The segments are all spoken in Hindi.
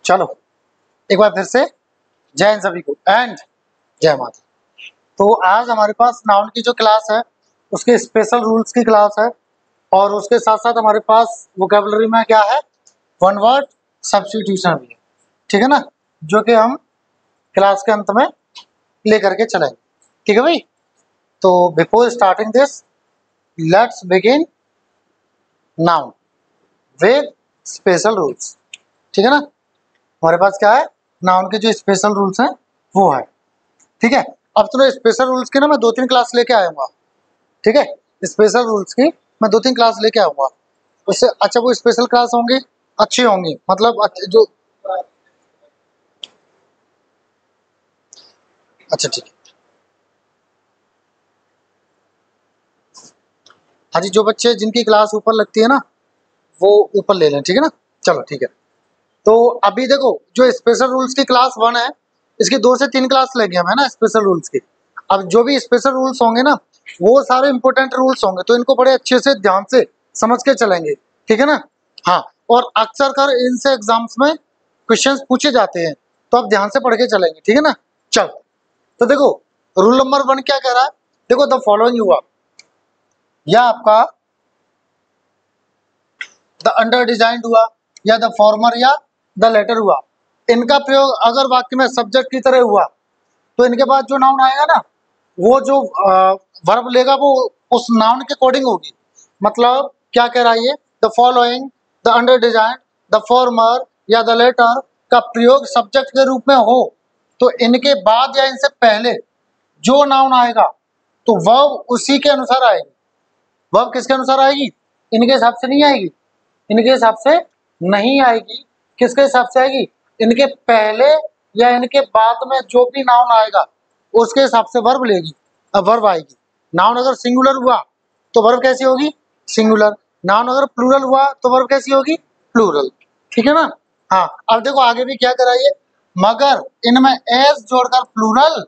चलो एक बार फिर से जय हिंद सभी को एंड जय माता। तो आज हमारे पास नाउन की जो क्लास है उसके स्पेशल रूल्स की क्लास है और उसके साथ साथ हमारे पास वोकैबुलरी में क्या है, वन वर्ड सब्स्टिट्यूशन भी है, ठीक है ना, जो कि हम क्लास के अंत में लेकर के चलेंगे। ठीक है भाई, तो before starting this let's begin noun with special rules. ठीक है ना, हमारे पास क्या है, नाउन के जो स्पेशल रूल्स हैं वो है। ठीक है, अब तो स्पेशल रूल्स की ना मैं 2-3 क्लास लेके आऊंगा। ठीक है, स्पेशल रूल्स की मैं 2-3 क्लास लेके आऊंगा। उससे अच्छा वो स्पेशल क्लास होंगी, अच्छी होंगी, मतलब जो अच्छा ठीक है। हाँ जी, जो बच्चे जिनकी क्लास ऊपर लगती है ना वो ऊपर ले लें। ठीक है ना, चलो ठीक है। तो अभी देखो जो स्पेशल रूल्स की क्लास 1 है इसकी 2 से 3 क्लास लेंगे हम, है ना, स्पेशल रूल्स की। अब जो भी स्पेशल रूल्स होंगे ना वो सारे इंपॉर्टेंट रूल्स होंगे, तो इनको बड़े अच्छे से ध्यान से समझ के चलेंगे। ठीक है ना, हाँ, और अक्सर कर इनसे एग्जाम्स में क्वेश्चंस पूछे जाते हैं, तो आप ध्यान से पढ़ के चलेंगे। ठीक है ना, चलो तो देखो रूल नंबर 1 क्या कह रहा है, देखो द फॉलोइंग हुआ या आपका द अंडर डिजाइंड हुआ या द फॉर्मर या द लेटर हुआ। इनका प्रयोग अगर वाक्य में सब्जेक्ट की तरह हुआ तो इनके बाद जो नाउन आएगा ना वो जो वर्ब लेगा वो उस नाउन के अकॉर्डिंग होगी। मतलब क्या कह रहा है ये, the following, the under design, the former या द लेटर का प्रयोग सब्जेक्ट के रूप में हो तो इनके बाद या इनसे पहले जो नाउन आएगा तो वर्ब उसी के अनुसार आएगी। वर्ब किसके अनुसार आएगी, इनके हिसाब से नहीं आएगी, इनके हिसाब से नहीं आएगी। किसके हिसाब से आएगी, इनके पहले या इनके बाद में जो भी नाउन आएगा उसके हिसाब से वर्ब लेगी, अब वर्ब आएगी। नाउन अगर सिंगुलर हुआ तो वर्ब कैसी होगी, सिंगुलर। नाउन अगर प्लूरल हुआ तो वर्ब कैसी होगी, प्लूरल। ठीक है ना, हाँ। अब देखो आगे भी क्या कराइए, मगर इनमें एस जोड़कर प्लूरल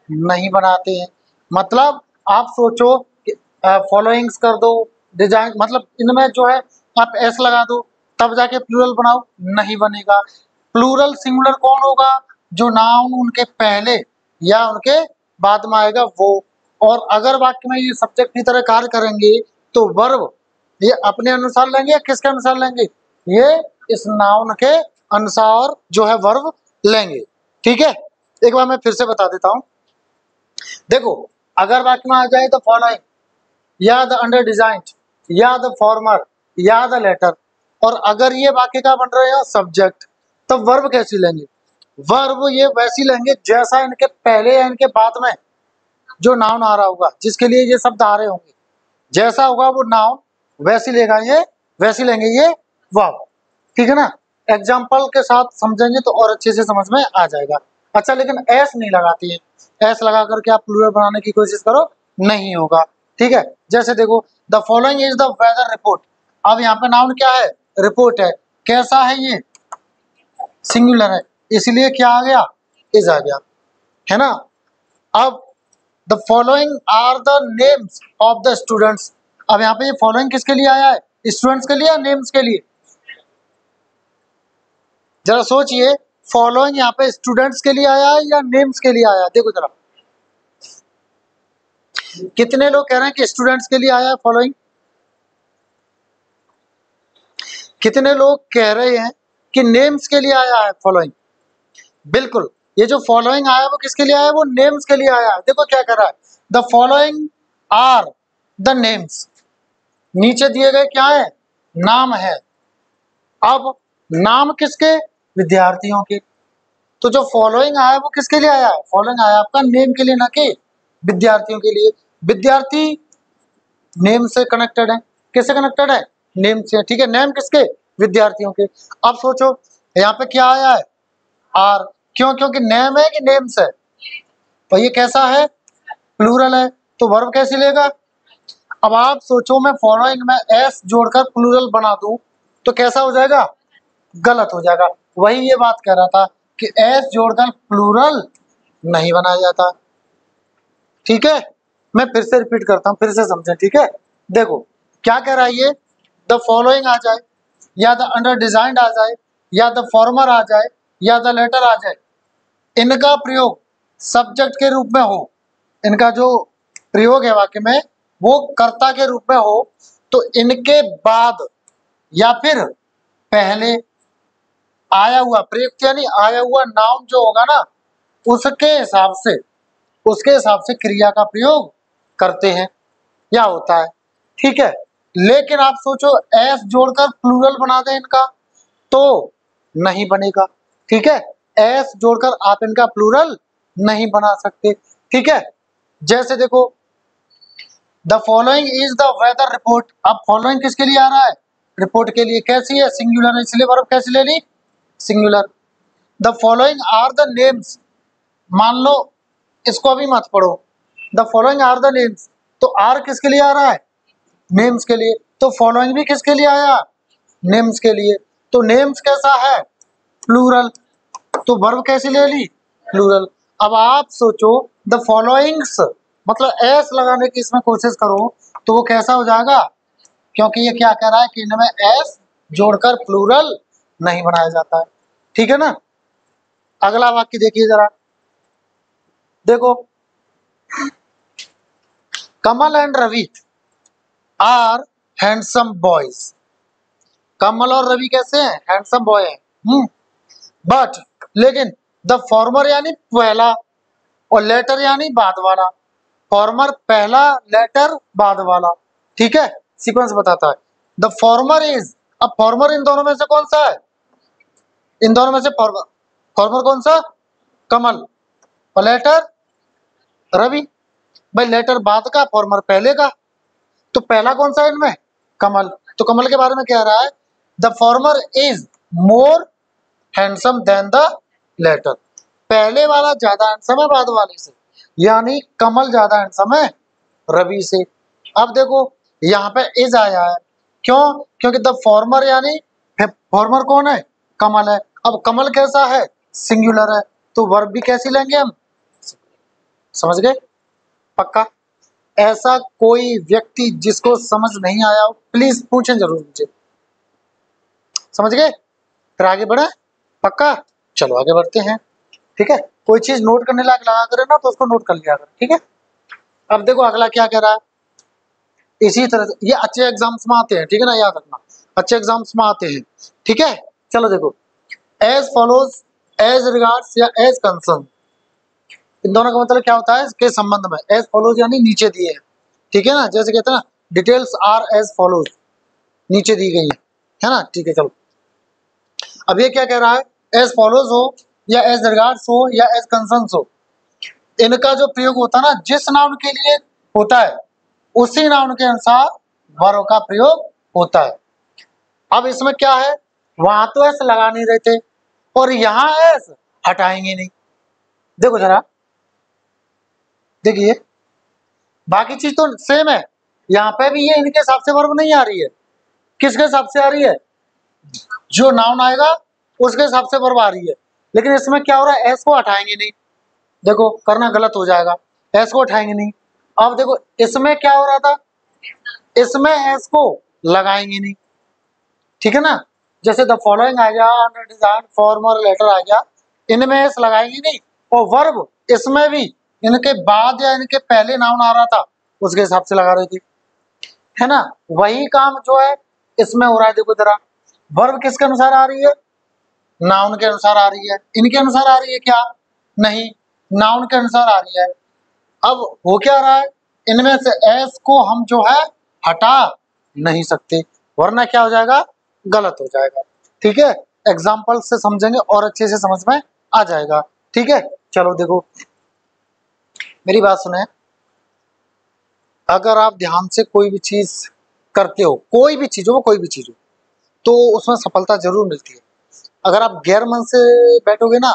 नहीं बनाते हैं। मतलब आप सोचो फॉलोइंग्स कर दो, डिजाइन, मतलब इनमें जो है आप एस लगा दो तब जाके प्लूरल बनाओ, नहीं बनेगा। प्लूरल सिंगुलर कौन होगा, जो नाउन उनके पहले या उनके बाद में आएगा वो। और अगर वाक्य में ये सब्जेक्ट की तरह कार्य करेंगे तो वर्ब ये अपने अनुसार लेंगे या किसके अनुसार लेंगे, ये इस नाउन के अनुसार जो है वर्ब लेंगे। ठीक है, एक बार मैं फिर से बता देता हूं। देखो अगर वाक्य में आ जाए तो फॉलोइंग या द अंडर डिजाइन या द फॉर्मर या द लेटर, और अगर ये वाक्य का बन रहा है सब्जेक्ट, तब वर्ब कैसी लेंगे, वर्ब ये वैसी लेंगे जैसा इनके पहले या इनके बाद में जो नाउन आ रहा होगा, जिसके लिए ये शब्द आ रहे होंगे, जैसा होगा वो नाउन वैसी लेगा ये, वैसी लेंगे ये वर्ब। ठीक है ना, एग्जाम्पल के साथ समझेंगे तो और अच्छे से समझ में आ जाएगा। अच्छा लेकिन एस नहीं लगाती है, एस लगा करके आप प्लूरल बनाने की कोशिश करो, नहीं होगा। ठीक है, जैसे देखो the following is the weather report. अब यहाँ पे नाउन क्या है, रिपोर्ट है। कैसा है ये, सिंगुलर है, इसलिए क्या आ गया, इज आ गया, है ना। अब the following are the names of the students. अब यहाँ पे ये फॉलोइंग किसके लिए आया है, स्टूडेंट्स के लिए या नेम्स के लिए, जरा सोचिए। फॉलोइंग यहाँ पे स्टूडेंट्स के लिए आया है या नेम्स के लिए आया है, देखो जरा कितने लोग कह रहे हैं कि स्टूडेंट्स के लिए आया है फॉलोइंग, कितने लोग कह रहे हैं कि नेम्स के लिए आया है फॉलोइंग। बिल्कुल, ये जो फॉलोइंग आया है वो किसके लिए आया है, वो नेम्स के लिए आया है। देखो क्या कर रहा है, the following are the names, नीचे दिए गए क्या है, नाम है। अब नाम किसके, विद्यार्थियों के। तो जो फॉलोइंग आया है वो किसके लिए आया है, फॉलोइंग आया आपका नेम के लिए, ना कि विद्यार्थियों के लिए। विद्यार्थी नेम से कनेक्टेड है, किससे कनेक्टेड है, नेम से। ठीक है, नेम किसके, विद्यार्थियों के। अब सोचो यहाँ पे क्या आया है, आर, क्यों, क्योंकि नेम है कि नेम्स है, तो ये कैसा है, प्लूरल है, तो वर्ब कैसे लेगा। अब आप सोचो मैं फॉलोइंग में एस जोड़कर प्लूरल बना दूं तो कैसा हो जाएगा, गलत हो जाएगा। वही ये बात कह रहा था कि एस जोड़कर प्लूरल नहीं बनाया जाता। ठीक है, मैं फिर से रिपीट करता हूं, फिर से समझें। ठीक है, देखो क्या कह रहा है ये, द फॉलोइंग आ जाए या द अंडर डिजाइंड आ जाए या द फॉर्मर आ जाए या द लेटर आ जाए, इनका प्रयोग सब्जेक्ट के रूप में हो, इनका जो प्रयोग है वाक्य में वो कर्ता के रूप में हो, तो इनके बाद या फिर पहले आया हुआ प्रयुक्त यानी आया हुआ नाउन जो होगा ना, उसके हिसाब से क्रिया का प्रयोग करते हैं या होता है। ठीक है, लेकिन आप सोचो एस जोड़कर प्लूरल बना दें इनका तो नहीं बनेगा। ठीक है, एस जोड़कर आप इनका प्लूरल नहीं बना सकते। ठीक है, जैसे देखो the following is the weather report. अब फॉलोइंग किसके लिए आ रहा है? रिपोर्ट के लिए। कैसी है? सिंगुलर है, इसलिए वर्ब कैसे ले ली? Singular. The following are the names, मान लो इसको अभी मत पढ़ो, the following are the names, तो आर किसके लिए आ रहा है? नेम्स के लिए। तो फॉलोइंग भी किसके लिए आया? नेम्स के लिए। तो नेम्स कैसा है? प्लूरल। तो वर्ब कैसे ले ली? प्लूरल। अब आप सोचो द फॉलोइंग्स मतलब एस लगाने की इसमें कोशिश करो तो वो कैसा हो जाएगा? क्योंकि ये क्या कह रहा है कि इनमें एस जोड़कर प्लूरल नहीं बनाया जाता है। ठीक है ना। अगला वाक्य देखिए जरा, देखो Kamal and Ravi are handsome boys. Kamal और रवि कैसे हैं? हैंडसम बॉय हैं। बट लेकिन द फॉर्मर यानी पहला और लेटर यानी बाद वाला। फॉर्मर पहला, लेटर बाद वाला। ठीक है, सीक्वेंस बताता है। द फॉर्मर इज, अब फॉर्मर इन दोनों में से कौन सा है? इन दोनों में से फॉर्मर, फॉर्मर कौन सा? कमल। और लेटर रवि। भाई लेटर बाद का, फॉर्मर पहले का, तो पहला कौन सा है इनमें? कमल। तो कमल के बारे में कह रहा है the former is more handsome than the latter. पहले वाला ज्यादा हैंडसम है बाद वाले से, यानी कमल ज्यादा हैंडसम है रवि से। अब देखो यहाँ पे इज आया है, क्यों? क्योंकि द फॉर्मर यानी फॉर्मर कौन है? कमल है। अब कमल कैसा है? सिंगुलर है, तो वर्ब भी कैसी लेंगे हम? समझ गए? पक्का? ऐसा कोई व्यक्ति जिसको समझ नहीं आया हो प्लीज पूछें जरूर मुझे। समझ गए? फिर आगे बढ़े? पक्का? चलो आगे बढ़ते हैं। ठीक है, कोई चीज नोट करने लायक लगा करे ना तो उसको नोट कर लिया कर। ठीक है, अब देखो अगला क्या कह रहा है। इसी तरह से ये अच्छे एग्जाम्स में आते हैं, ठीक है ना, याद रखना, अच्छे एग्जाम्स में आते हैं। ठीक है, चलो देखो एज फॉलोज, एज रिगार्ड्स या एज कंसर्न, इन दोनों का मतलब क्या होता है? इसके संबंध में। एज फॉलोज यानी नीचे दिए हैं। ठीक है ना, जैसे कहते हैं ना डिटेल्स आर एज फॉलोज, नीचे दी गई है ना। ठीक है, चलो अब ये क्या कह रहा है? एज फॉलोज हो या एज रिगार्ड्स हो या एज कंसर्न हो, इनका जो प्रयोग होता है ना जिस नाउन के लिए होता है उसी नाउन के अनुसार वर्ब का प्रयोग होता है। अब इसमें क्या है, वहां तो एस लगा नहीं रहे थे और यहाँ एस हटाएंगे नहीं। देखो जरा, देखिए बाकी चीज तो सेम है, यहाँ पे भी ये इनके हिसाब से वर्ब नहीं आ रही है। किसके हिसाब से आ रही है? जो नाउन आएगा उसके हिसाब से वर्ब आ रही है। लेकिन इसमें क्या हो रहा है? एस को हटाएंगे नहीं। देखो करना गलत हो जाएगा, एस को उठाएंगे नहीं। अब देखो इसमें क्या हो रहा था, इसमें एस को लगाएंगे नहीं। ठीक है ना, जैसे द फॉलोइंग आ गया, डिजाइन फॉर्मर लेटर आ गया, इनमें एस लगाएंगे नहीं। और वर्ब इसमें भी इनके बाद या इनके पहले नाउन आ रहा था उसके हिसाब से लगा रही थी, है ना। वही काम जो है इसमें हो रहा है। देखो जरा, वर्ब किसके अनुसार आ रही है? नाउन के अनुसार आ रही है। इनके अनुसार आ रही है क्या? नहीं, नाउन के अनुसार आ रही है। अब हो क्या रहा है, इनमें से एस को हम जो है हटा नहीं सकते, वरना क्या हो जाएगा? गलत हो जाएगा। ठीक है, एग्जाम्पल से समझेंगे और अच्छे से समझ में आ जाएगा। ठीक है, चलो देखो मेरी बात सुने, अगर आप ध्यान से कोई भी चीज करते हो, कोई भी चीज हो, कोई भी चीज हो, तो उसमें सफलता जरूर मिलती है। अगर आप गैर मन से बैठोगे ना,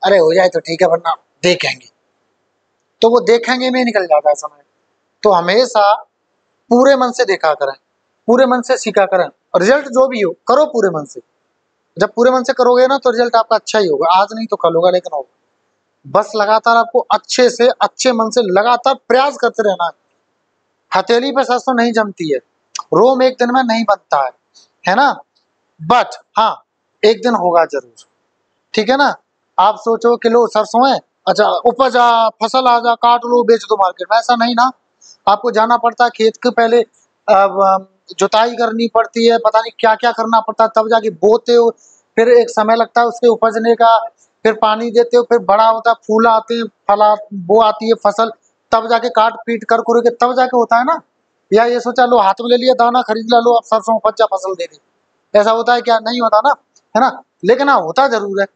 अरे हो जाए तो ठीक है वरना देखेंगे, तो वो देखेंगे में निकल जाता है समय। तो हमेशा पूरे मन से देखा करें, पूरे मन से सीखा करें, और रिजल्ट जो भी हो करो पूरे मन से। जब पूरे मन से करोगे ना तो रिजल्ट आपका अच्छा ही होगा, आज नहीं तो कल होगा, लेकिन होगा। बस लगातार आपको अच्छे से अच्छे मन से लगातार प्रयास करते रहना है। हथेली पे सरसों नहीं जमती है, रोम एक दिन में नहीं बनता है ना। बट हाँ, एक दिन होगा जरूर। ठीक है ना। आप सोचो किलो सरसों है, अच्छा उपज फसल आ जा, काट लो, बेच दो मार्केट में, ऐसा नहीं ना। आपको जाना पड़ता है खेत के, पहले जुताई करनी पड़ती है, पता नहीं क्या क्या करना पड़ता है, तब जाके बोते हो, फिर एक समय लगता है उसके उपजने का, फिर पानी देते हो, फिर बड़ा होता है, फूल आते हैं, वो आती है फसल, तब जाके काट पीट कर के तब जाके होता है ना। या ये सोचा लो हाथ में ले लिया दाना, खरीद ला, लो अब सरसों उपज जा, फसल दे दी, ऐसा होता है क्या? नहीं होता ना, है ना। लेकिन हाँ होता जरूर है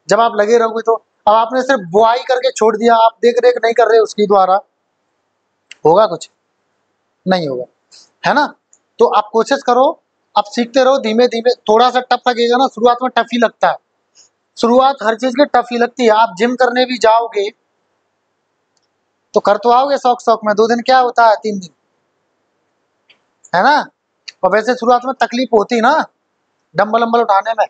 जब आप लगे रहोगे तो। अब आपने सिर्फ बुआई करके छोड़ दिया, आप देख रेख नहीं कर रहे उसकी द्वारा, होगा कुछ? नहीं होगा, है ना। तो आप कोशिश करो, आप सीखते रहो धीमे धीमे, थोड़ा सा टफ लगेगा ना, शुरुआत में टफ ही लगता है, शुरुआत हर चीज की टफ ही लगती है। आप जिम करने भी जाओगे तो कर तो आओगे शौक शौक में, 2 दिन क्या होता है, 3 दिन, है ना। और वैसे शुरुआत में तकलीफ होती ना डंबल अम्बल उठाने में,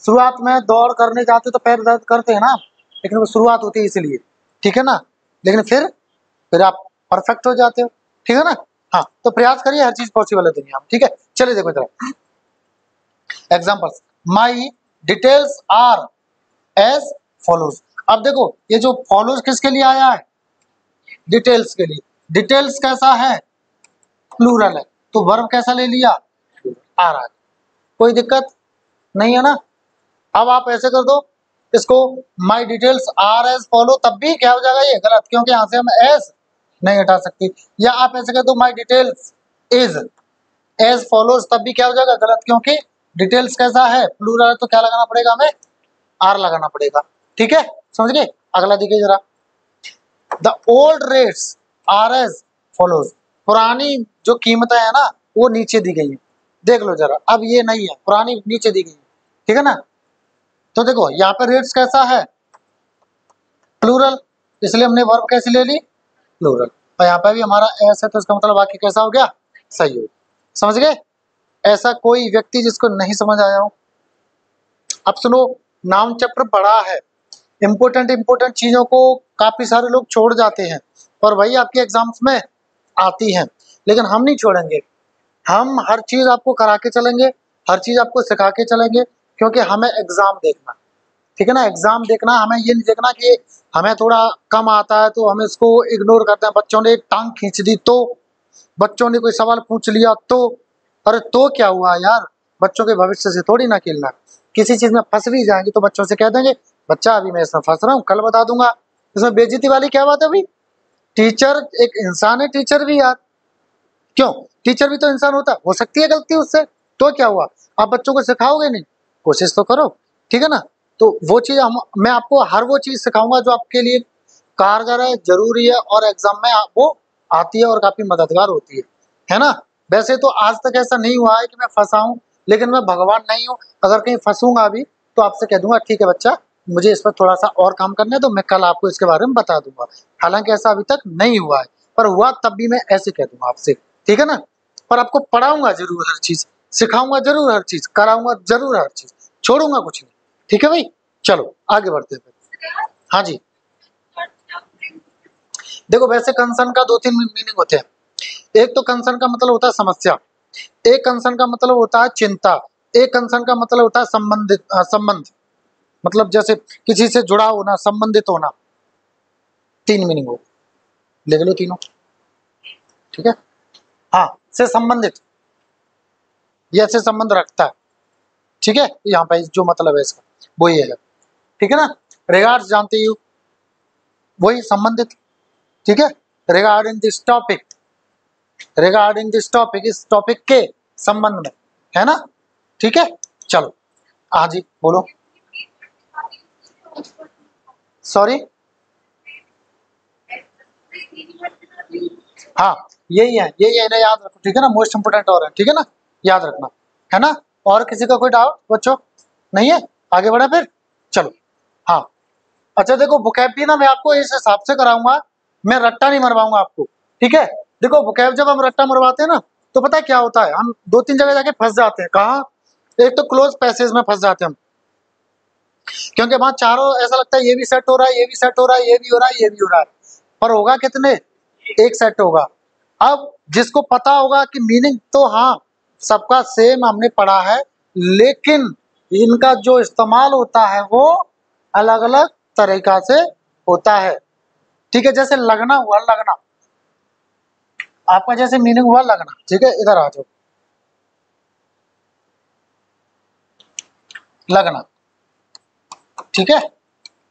शुरुआत में दौड़ करने जाते तो पैर दर्द करते हैं ना, लेकिन वो शुरुआत होती है इसलिए, ठीक है ना। लेकिन फिर आप परफेक्ट हो जाते हो, ठीक है ना। हाँ तो प्रयास करिए, हर चीज पॉसिबल है दुनिया में, ठीक है। चलिए देखो जरा examples, my details are as follows. अब देखो ये जो फॉलोज किसके लिए आया है, डिटेल्स के लिए। डिटेल्स कैसा है, प्लूरल है, तो वर्ब कैसा ले लिया, आ रहा है, कोई दिक्कत नहीं है ना। अब आप ऐसे कर दो इसको, my details are as follow, तब भी क्या हो जाएगा, ये गलत, क्योंकि यहां से हम एज नहीं हटा सकते। या आप ऐसे कर दो my details is as follows, तब भी क्या हो जाएगा, गलत, क्योंकि डिटेल्स कैसा है, प्लूरल है, तो क्या लगाना पड़ेगा, हमें आर लगाना पड़ेगा, ठीक है। समझ गए। अगला देखिए जरा, the old rates are as follows, पुरानी जो कीमतें है ना वो नीचे दी गई है, देख लो जरा, अब ये नहीं है, पुरानी नीचे दी गई है, ठीक है ना। तो देखो यहाँ पे रेट्स कैसा है, प्लूरल, इसलिए हमने वर्ब कैसे ले ली, प्लूरल, और यहाँ पे भी हमारा एस है, तो इसका मतलब वाक्य कैसा हो गया, सही हो। समझ गए। ऐसा कोई व्यक्ति जिसको नहीं समझ आया हो। अब सुनो, नाउन चैप्टर बड़ा है, इंपोर्टेंट चीजों को काफी सारे लोग छोड़ जाते हैं, और वही आपके एग्जाम्स में आती हैं, लेकिन हम नहीं छोड़ेंगे, हम हर चीज आपको करा के चलेंगे, हर चीज आपको सिखा के चलेंगे, क्योंकि हमें एग्जाम देखना, ठीक है ना। एग्जाम देखना, हमें ये नहीं देखना कि हमें थोड़ा कम आता है तो हम इसको इग्नोर करते हैं, बच्चों ने टांग खींच दी तो, बच्चों ने कोई सवाल पूछ लिया तो, अरे तो क्या हुआ यार, बच्चों के भविष्य से थोड़ी ना खेलना। किसी चीज में फंस भी जाएंगे तो बच्चों से कह देंगे बच्चा अभी मैं इसमें फंस रहा हूँ, कल बता दूंगा, इसमें बेइज्जती वाली क्या बात है भाई। टीचर एक इंसान है, टीचर भी यार, क्यों, टीचर भी तो इंसान होता है, हो सकती है गलती उससे, तो क्या हुआ, आप बच्चों को सिखाओगे नहीं, कोशिश तो करो, ठीक है ना। तो वो चीज मैं आपको हर वो चीज सिखाऊंगा जो आपके लिए कारगर है, जरूरी है, और एग्जाम में वो आती है और काफी मददगार होती है ना। वैसे तो आज तक ऐसा नहीं हुआ है कि मैं फंसा हूं, लेकिन मैं भगवान नहीं हूं, अगर कहीं फंसूंगा भी तो आपसे कह दूंगा ठीक है बच्चा, मुझे इस पर थोड़ा सा और काम करना है, तो मैं कल आपको इसके बारे में बता दूंगा। हालांकि ऐसा अभी तक नहीं हुआ है, पर हुआ तब भी मैं ऐसे कह दूंगा आपसे, ठीक है ना। पर आपको पढ़ाऊंगा जरूर हर चीज, सिखाऊंगा जरूर हर चीज, कराऊंगा जरूर हर चीज, छोड़ूंगा कुछ नहीं, ठीक है भाई। चलो आगे बढ़ते हैं फिर। हाँ जी, देखो वैसे कंसर्न का 2-3 मीनिंग होते हैं। एक तो कंसर्न का मतलब होता है समस्या, एक कंसर्न का मतलब होता है चिंता, एक कंसर्न का मतलब होता है संबंध, मतलब जैसे किसी से जुड़ा होना, संबंधित होना, 3 मीनिंग हो, लिख लो तीनों, ठीक है। हाँ, से संबंधित, या से संबंध रखता है, ठीक है। यहाँ पे जो मतलब है इसका वो ये है, ठीक है ना। रिगार्ड्स जानते हो, वही संबंधित, ठीक है। Regarding this topic, regarding this topic, इस टॉपिक के संबंध में, है ना, ठीक है। चलो हाँ जी बोलो, सॉरी, हाँ यही है ना, याद रखो, ठीक है ना, मोस्ट इंपोर्टेंट और है, ठीक है ना, याद रखना, है ना। और किसी का कोई डाउट बच्चों नहीं है, आगे बढ़े फिर, चलो। हाँ अच्छा देखो, वोकैब ना मैं आपको इस हिसाब से कराऊंगा, मैं रट्टा नहीं मरवाऊंगा आपको, ठीक है। देखो वोकैब जब हम रट्टा मरवाते हैं ना, तो पता है क्या होता है, हम 2-3 जगह जाके फंस जाते हैं, कहाँ, एक तो क्लोज पैसेज में फंस जाते हैं हम, क्योंकि वहां चारों ऐसा लगता है ये भी सेट हो रहा है, ये भी सेट हो रहा है, ये भी हो रहा है, ये भी हो रहा है, पर होगा कितने, एक सेट होगा। अब जिसको पता होगा कि मीनिंग तो हाँ सबका सेम हमने पढ़ा है, लेकिन इनका जो इस्तेमाल होता है वो अलग अलग तरीका से होता है। ठीक है, जैसे लगना हुआ, लगना आपका जैसे मीनिंग हुआ लगना। ठीक है, इधर आ जाओ, लगना। ठीक है,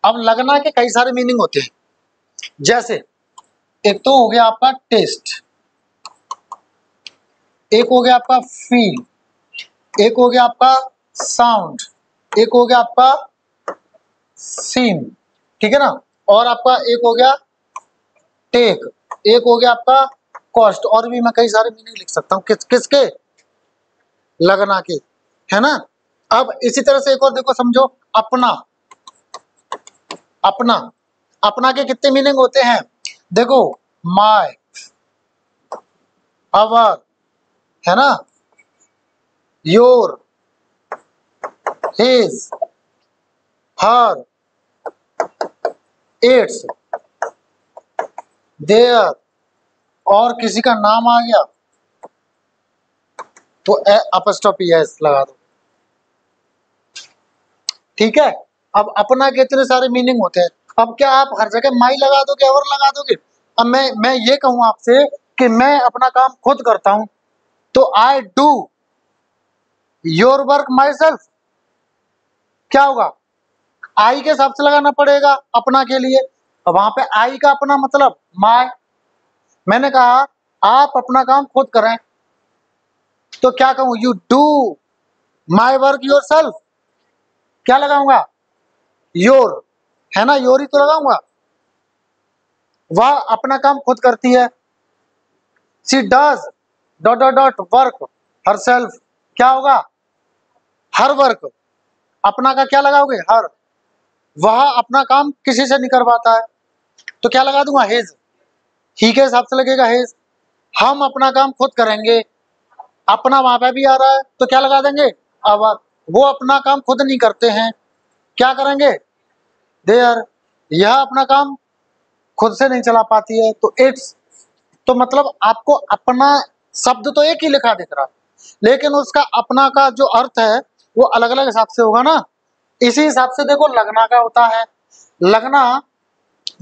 अब लगना के कई सारे मीनिंग होते हैं। जैसे एक तो हो गया आपका टेस्ट, एक हो गया आपका फील, एक हो गया आपका साउंड, एक हो गया आपका सीन। ठीक है ना, और आपका एक हो गया टेक, एक हो गया आपका कॉस्ट, और भी मैं कई सारे मीनिंग लिख सकता हूँ किसके, लगना के, है ना। अब इसी तरह से एक और देखो, समझो अपना। अपना, अपना के कितने मीनिंग होते हैं, देखो माय, अवर, है ना, your, his, her, its, their, और किसी का नाम आ गया तो अपस्ट्रॉफी एस लगा दो। ठीक है, अब अपना के इतने सारे मीनिंग होते हैं। अब क्या आप हर जगह माई लगा दोगे और लगा दोगे? अब मैं ये कहूं आपसे कि मैं अपना काम खुद करता हूं, तो I do your work my self, क्या होगा, आई के हिसाब से लगाना पड़ेगा अपना के लिए। वहां पे आई का अपना मतलब माय। मैंने कहा आप अपना काम खुद करें, तो क्या कहूं, you do my work your self, क्या लगाऊंगा, योर, है ना, योर ही तो लगाऊंगा। वह अपना काम खुद करती है। She does dot dot dot work her self, क्या होगा, हर वर्क, अपना का क्या लगाओगे, हर। वह अपना काम किसी से नहीं करवाता है, तो क्या लगा दूंगा, हिज, ही के हिसाब से लगेगा हिज। हम अपना काम खुद करेंगे, अपना वहां पे भी आ रहा है, तो क्या लगा देंगे, अवर। वो अपना काम खुद नहीं करते हैं, क्या करेंगे, देयर। यह अपना काम खुद से नहीं चला पाती है, तो इट्स। तो मतलब आपको अपना शब्द तो एक ही लिखा दिख रहा है, लेकिन उसका अपना का जो अर्थ है वो अलग अलग हिसाब से होगा ना। इसी हिसाब से देखो लगना का होता है। लगना,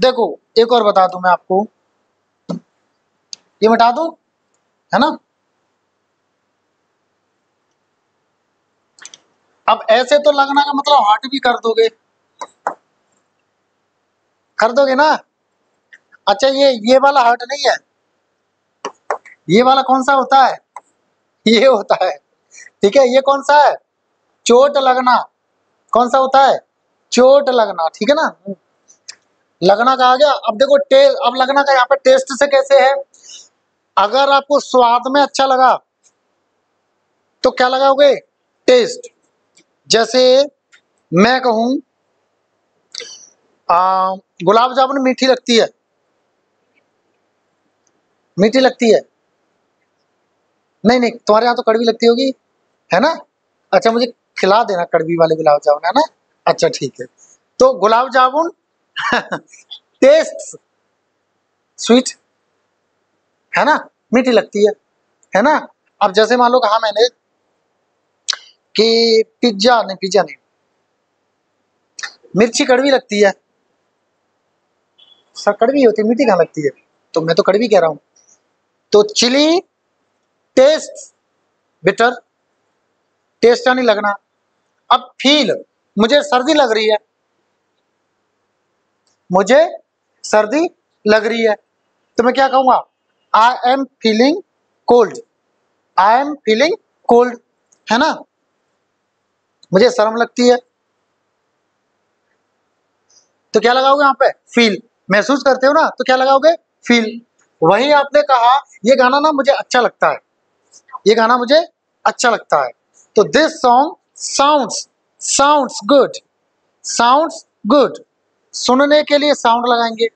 देखो एक और बता दूं मैं आपको, ये बता दूं, है ना। अब ऐसे तो लगना का मतलब हर्ट भी कर दोगे ना। अच्छा, ये वाला हर्ट नहीं है, ये वाला कौन सा होता है, ये होता है। ठीक है, ये कौन सा है, चोट लगना। कौन सा होता है, चोट लगना। ठीक है ना, लगना का आ गया। अब देखो अब लगना का यहाँ पे टेस्ट से कैसे है, अगर आपको स्वाद में अच्छा लगा तो क्या लगाओगे, टेस्ट। जैसे मैं कहूं गुलाब जामुन मीठी लगती है, मीठी लगती है, नहीं नहीं तुम्हारे यहाँ तो कड़वी लगती होगी, है ना। अच्छा, मुझे खिला देना कड़वी वाले गुलाब जामुन, है ना। अच्छा ठीक है, तो गुलाब जामुन टेस्ट स्वीट, है ना, मीठी लगती है ना। अब जैसे मान लो कहा मैंने कि पिज्जा नहीं, मिर्ची कड़वी लगती है, सर कड़वी होती है, मीठी कहाँ लगती है, तो मैं तो कड़वी कह रहा हूं। तो चिली टेस्ट बिटर, टेस्ट नहीं लगना। अब फील, मुझे सर्दी लग रही है, मुझे सर्दी लग रही है, तो मैं क्या कहूंगा, I am feeling cold, I am feeling cold, है ना। मुझे शर्म लगती है, तो क्या लगाओगे यहाँ पे, फील। महसूस करते हो ना, तो क्या लगाओगे, फील। वही आपने कहा ये गाना ना मुझे अच्छा लगता है, ये गाना मुझे अच्छा लगता है, तो this song sounds, sounds good, sounds good. सुनने के लिए साउंड लगाएंगे,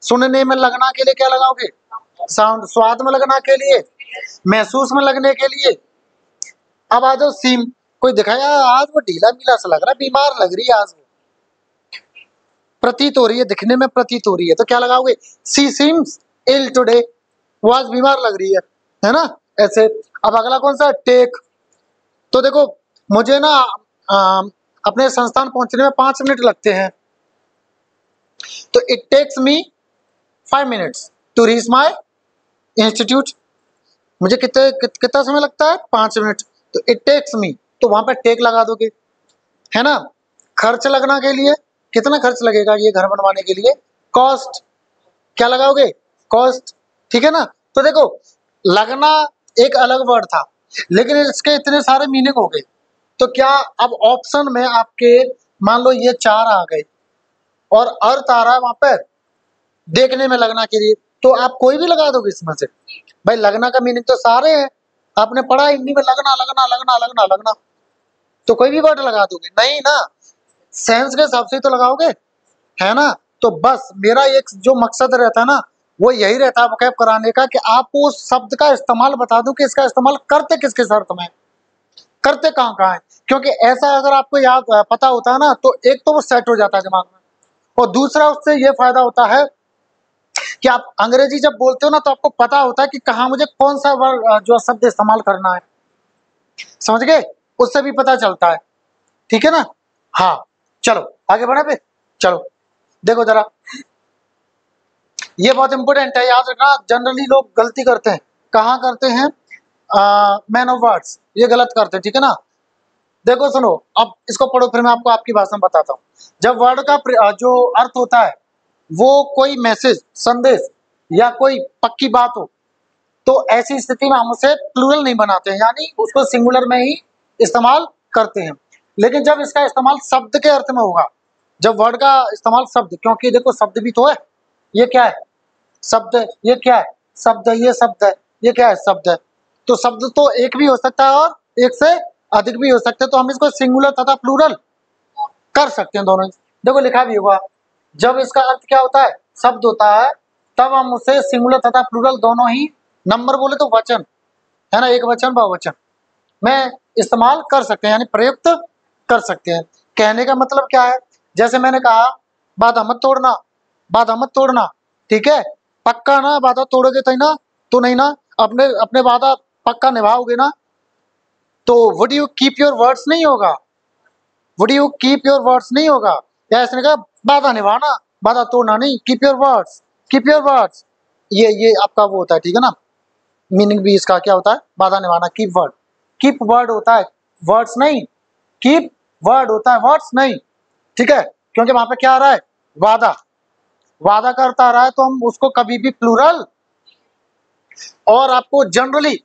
सुनने में लगना के लिए क्या लगाओगे, साउंड। स्वाद में लगना के लिए, महसूस में लगने के लिए। अब आ जाओ सीम, कोई दिखाया आज वो ढीला मीला सा लग रहा है, बीमार लग रही है आज वो, प्रतीत हो रही है, दिखने में प्रतीत हो रही है, तो क्या लगाओगे, सी सीम्स इल टुडे, वो आज बीमार लग रही है ना, ऐसे। अब अगला कौन सा, टेक। तो देखो मुझे ना अपने संस्थान पहुंचने में 5 मिनट लगते हैं, तो it takes me 5 minutes to reach my institute. मुझे कितना समय लगता है? 5 मिनट। तो इट टेक्स मी, तो वहां पर टेक लगा दोगे, है ना। खर्च लगना के लिए कितना खर्च लगेगा ये घर बनवाने के लिए? कॉस्ट। क्या लगाओगे? कॉस्ट, ठीक है ना। तो देखो, लगना एक अलग वर्ड था, लेकिन इसके इतने सारे मीनिंग हो गए। तो क्या अब ऑप्शन में आपके मान लो ये 4 आ गए और अर्थ आ रहा है वहां पर देखने में लगना के लिए, तो आप कोई भी लगा दोगे इसमें से। भाई लगना का मीनिंग तो सारे हैं, आपने पढ़ा हिंदी में लगना लगना लगना लगना लगना, तो कोई भी वर्ड लगा दोगे? नहीं ना, सेंस के हिसाब से तो लगाओगे, है ना। तो बस मेरा एक जो मकसद रहता है ना, वो यही रहता है वोकैब कराने का, कि आपको उस शब्द का इस्तेमाल बता दूं कि इसका इस्तेमाल करते किस किस अर्थ में, करते कहाँ कहाँ है। क्योंकि ऐसा अगर आपको याद पता होता है ना, तो एक तो वो सेट हो जाता है दिमाग में, और दूसरा उससे ये फायदा होता है कि आप अंग्रेजी जब बोलते हो ना, तो आपको पता होता है कि कहाँ मुझे कौन सा वर्ड जो शब्द इस्तेमाल करना है, समझ गए। उससे भी पता चलता है, ठीक है ना। हाँ चलो आगे बढ़े पे, चलो देखो जरा, ये बहुत इंपॉर्टेंट है, याद रखना। जनरली लोग गलती करते हैं, कहाँ करते हैं? मैन ऑफ वर्ड्स, ये गलत करते हैं, ठीक है ना। देखो सुनो, अब इसको पढ़ो, फिर मैं आपको आपकी भाषा में बताता हूँ। जब वर्ड का जो अर्थ होता है वो कोई मैसेज, संदेश या कोई पक्की बात हो, तो ऐसी स्थिति में हम उसे प्लूरल नहीं बनाते हैं, यानी उसको सिंगुलर में ही इस्तेमाल करते हैं। लेकिन जब इसका इस्तेमाल शब्द के अर्थ में होगा, जब वर्ड का इस्तेमाल शब्द, क्योंकि देखो शब्द भी तो है, ये क्या है? शब्द है। ये क्या है? शब्द है। ये शब्द है। ये क्या है? शब्द है। तो शब्द तो एक भी हो सकता है और एक से अधिक भी हो सकते हैं, तो हम इसको सिंगुलर तथा प्लूरल कर सकते हैं दोनों। देखो लिखा भी होगा, जब इसका अर्थ क्या होता है? शब्द होता है, तब हम उसे सिंगुलर तथा प्लूरल दोनों ही, नंबर बोले तो वचन, है ना, एक वचन बहुवचन में इस्तेमाल कर सकते हैं, यानी प्रयुक्त कर सकते हैं। कहने का मतलब क्या है? जैसे मैंने कहा, वादा मत तोड़ना, वादा मत तोड़ना, ठीक है। पक्का ना, वादा तोड़ोगे तो ना, तो नहीं ना, अपने अपने वादा पक्का निभाओगे ना, तो would you keep your words नहीं होगा, would you keep your words नहीं होगा। या इसने कहा वादा निभाना, वादा तोड़ना नहीं, keep your words, keep your words, ये आपका वो होता है, ठीक है ना। मीनिंग भी इसका क्या होता है? वादा निभाना, कीप वर्ड। कीप वर्ड होता है, वर्ड्स नहीं, कीप वर्ड होता है, वर्ड्स नहीं, ठीक है। क्योंकि वहां पे क्या आ रहा है? वादा, वादा करता आ रहा है, तो हम उसको कभी भी प्लूरल, और आपको जनरली